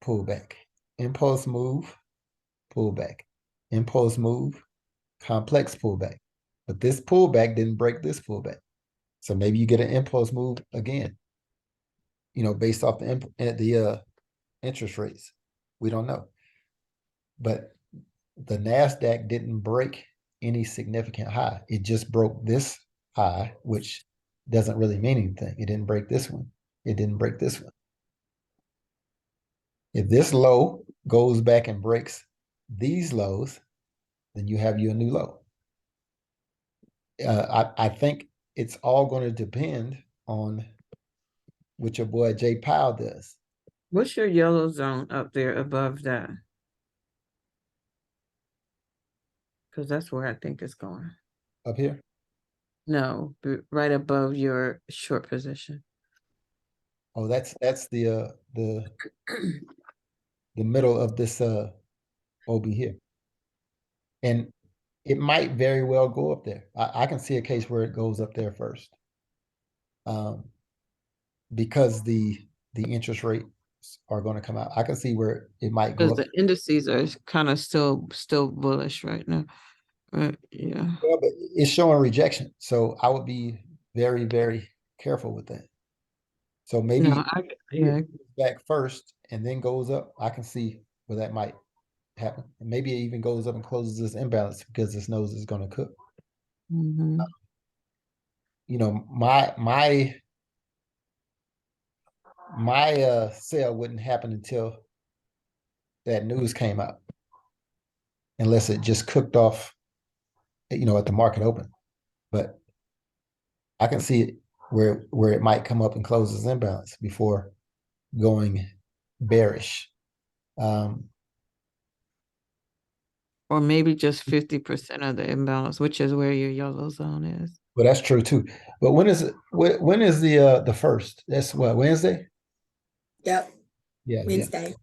pullback, impulse move, pullback, impulse move, complex pullback. But this pullback didn't break this pullback. So maybe you get an impulse move again, based off the interest rates. We don't know. But the NASDAQ didn't break any significant high. It just broke this high, which doesn't really mean anything. It didn't break this one. It didn't break this one. If this low goes back and breaks these lows, then you have your new low. I think it's all going to depend on what your boy Jay Powell does. What's your yellow zone up there above that? Because that's where I think it's going. Up here? No, right above your short position. Oh, that's the middle of this OB here. And it might very well go up there. I can see a case where it goes up there first. Because the interest rates are going to come out. I can see where it might go Because up. the indices are kind of still bullish right now. Right, yeah. Well, but it's showing rejection. So I would be very, very careful with that. So maybe No, yeah. it goes back first and then goes up. I can see where that might happen. And maybe it even goes up and closes this imbalance because this nose is going to cook. Mm-hmm. My sale wouldn't happen until that news came out, unless it just cooked off, at the market open. But I can see it where it might come up and close this imbalance before going bearish. Or maybe just 50% of the imbalance, which is where your yellow zone is. Well, that's true too. But when is it? When is the first? That's what, Wednesday? Yep, Yeah, yeah. Wednesday.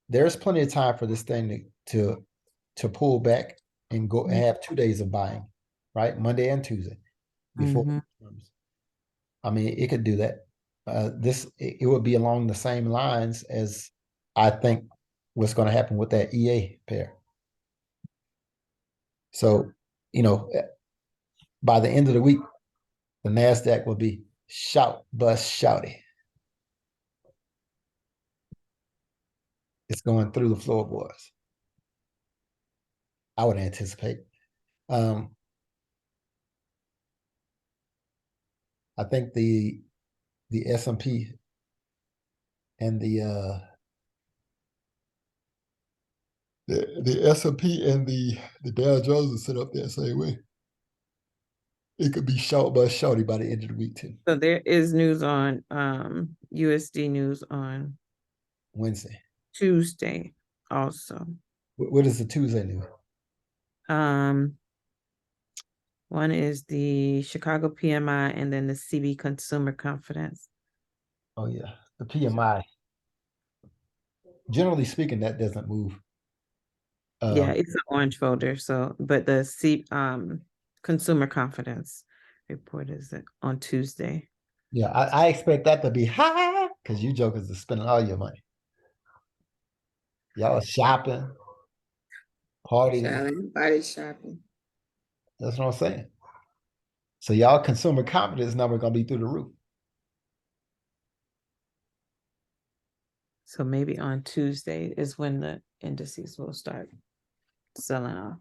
There's plenty of time for this thing to pull back and go and have 2 days of buying, right? Monday and Tuesday before. I mean, it could do that. It would be along the same lines as I think what's going to happen with that EA pair. So, by the end of the week, the NASDAQ will be shout, bust, shouty. It's going through the floorboards. I would anticipate. I think the SMP and the S&P and the Dow Jones are set up that same way. It could be shout bust shouty by the end of the week too. So there is news on USD news on Wednesday, Tuesday also. What is the Tuesday news? One is the Chicago PMI and then the CB consumer confidence. Oh yeah, the PMI. Generally speaking, that doesn't move. Yeah, it's an orange folder. So, but the consumer confidence report is on Tuesday. Yeah, I expect that to be high because you jokers are spending all your money. Y'all are shopping, partying. Everybody shopping. That's what I'm saying. So y'all consumer confidence number gonna be through the roof. So maybe on Tuesday is when the indices will start selling off.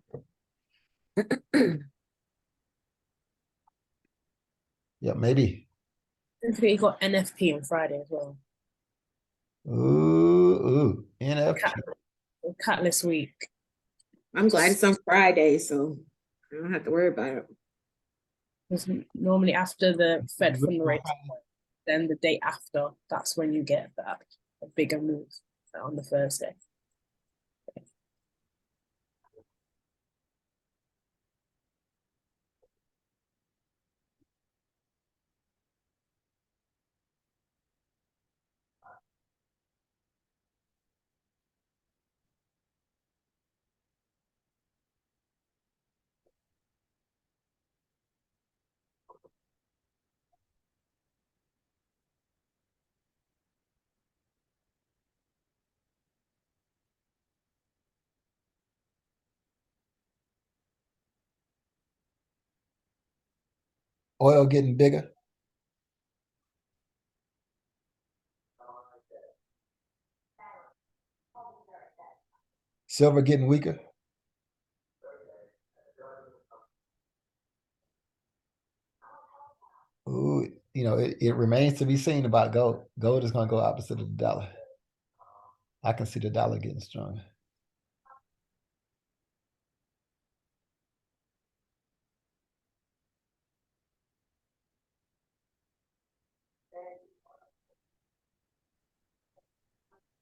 Yeah, maybe. You got NFP on Friday as well. Ooh, NFP. Catalyst week. I'm glad it's on Friday, so I don't have to worry about it. It's normally after the Fed fundraising. then the day after, that's when you get that a bigger move on the Thursday. Oil getting bigger. Silver getting weaker. Ooh, it remains to be seen about gold. Gold is going to go opposite of the dollar. I can see the dollar getting stronger.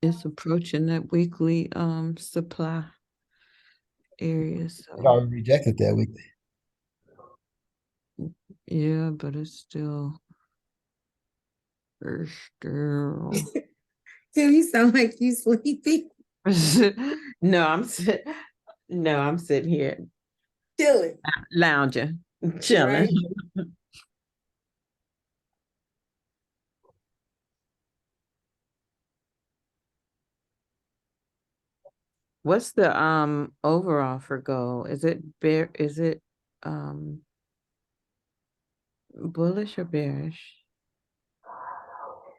It's approaching that weekly supply area. It So already rejected that weekly. yeah, but it's still Tim, you sound like you sleepy. no, I'm sitting here Chilling. lounging, chilling. Right. What's the overall for gold? Is it um bullish or bearish?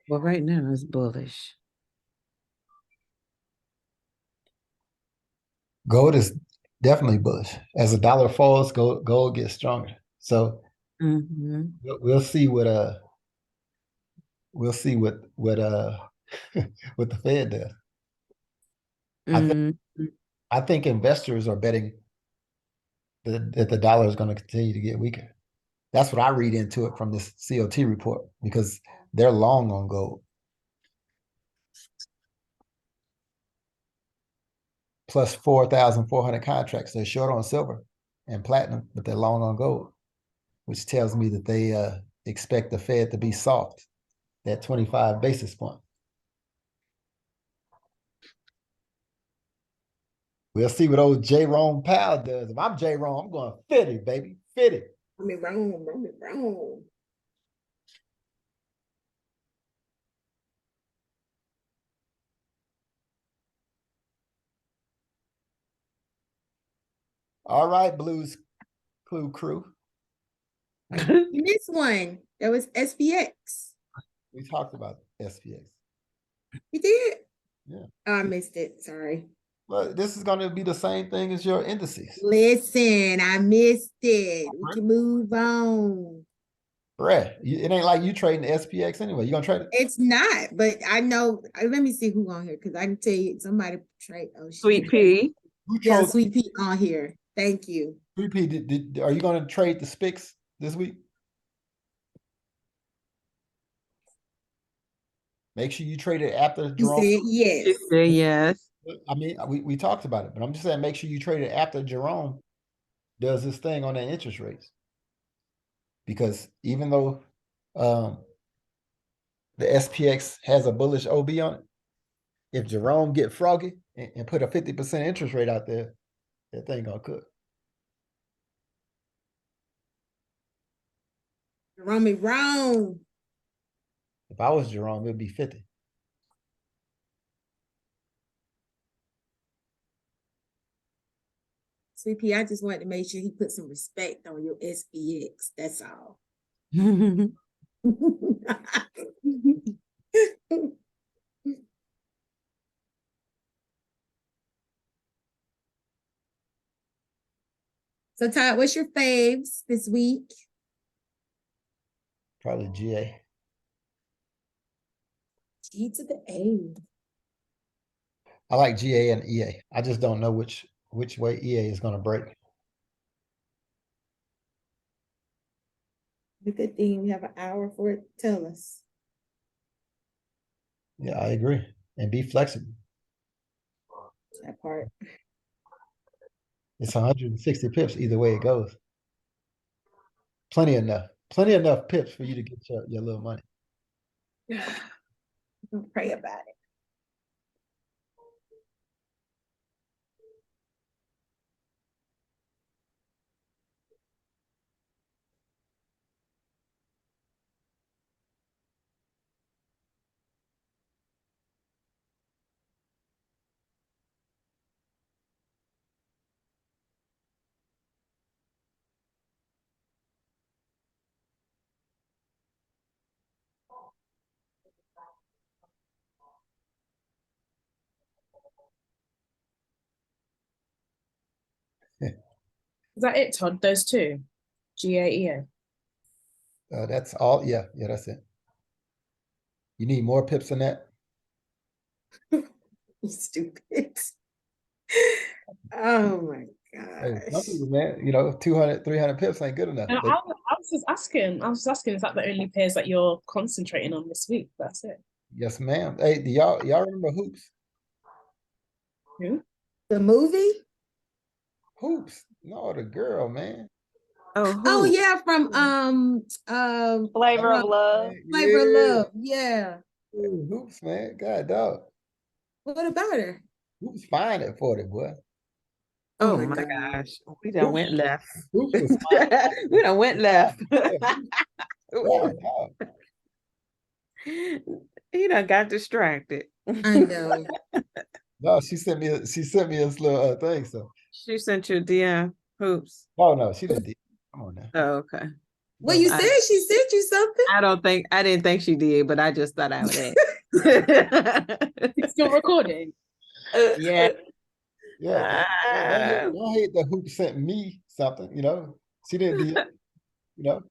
Well, right now it's bullish. Gold is definitely bullish. As the dollar falls, gold gets stronger. So we'll see what what what the Fed does. I think investors are betting that the dollar is going to continue to get weaker. That's what I read into it from this COT report because they're long on gold. Plus 4,400 contracts. They're short on silver and platinum, but they're long on gold, which tells me that they expect the Fed to be soft at 25 basis points. We'll see what old Jerome Powell does. If I'm Jerome, I'm going 50, baby. 50. Wrong. All right, Blues Clue crew. You missed one. That was SPX. We talked about SPX. You did? Yeah. Oh, I missed it. Sorry. Well, this is going to be the same thing as your indices. Listen, I missed it. We can move on. Brett, it ain't like you trading the SPX anyway. You gonna trade it? It's not, but I know. Let me see who on here because I can tell you somebody trade. Oh, Sweet Pea. Yeah, Sweet Pea on here. Thank you. Sweet Pea, are you gonna trade the SPIX this week? Make sure you trade it after Jerome. You said yes. She said yes. I mean, we talked about it, but I'm just saying make sure you trade it after Jerome does this thing on the interest rates. Because even though the SPX has a bullish OB on it, if Jerome get froggy and put a 50% interest rate out there, that thing gonna cook. Jerome wrong. If I was Jerome, it'd be 50. Sweet Pea, I just wanted to make sure he put some respect on your SPX. That's all. So, Todd, what's your faves this week? Probably GA. G to the A. I like GA and EA. I just don't know which way EA is going to break. The good thing we have an hour for it. Tell us. Yeah, I agree. And be flexible. That part. It's 160 pips either way it goes. Plenty enough pips for you to get your little money. Pray about it. Is that it, Todd? Those two? GAEA. That's all. Yeah, that's it. You need more pips than that? You stupid. Oh my Hey, some gosh. people, man, 200, 300 pips ain't good enough. No, I was just asking. I was just asking, is that the only pairs that you're concentrating on this week? That's it. Yes, ma'am. Hey, do y'all remember Hoops? Who? The movie? Hoops? No, the girl, man. Oh, Oh who? yeah, from Flavor of love. Flavor of Yeah. Love. Yeah. Ooh, Hoops, man. God, dog. What about her? Hoops fine at 40, boy. Oh my my God. gosh. We done went left. Hoops was fine. We done went left. God, dog. He done got distracted. I know. No, she sent me this little thing. So, She sent you a DM. Hoops. oh no, she didn't. Come on now. Oh, okay. Well, you said she sent you something. I didn't think she did, but I just thought I would ask. It's still recording. Yeah. Yeah. Don't hate that Hoop sent me something. She didn't do.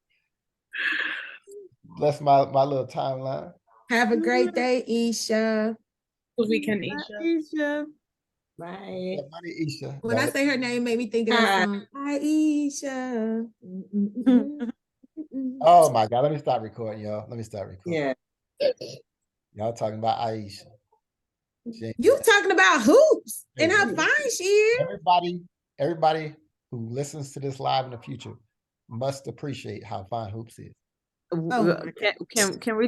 That's my little timeline. Have a great day, Isha. Good weekend, Isha. Isha. Yeah, Bye. money, Isha. When I say her name, made me think of that song. Aisha. Oh my God, let me stop recording, y'all. Let me stop recording. Yeah. Y'all talking about Aisha. You talking about Hoops and how fine she is. Everybody who listens to this live in the future must appreciate how fine Hoops is. Oh my Can we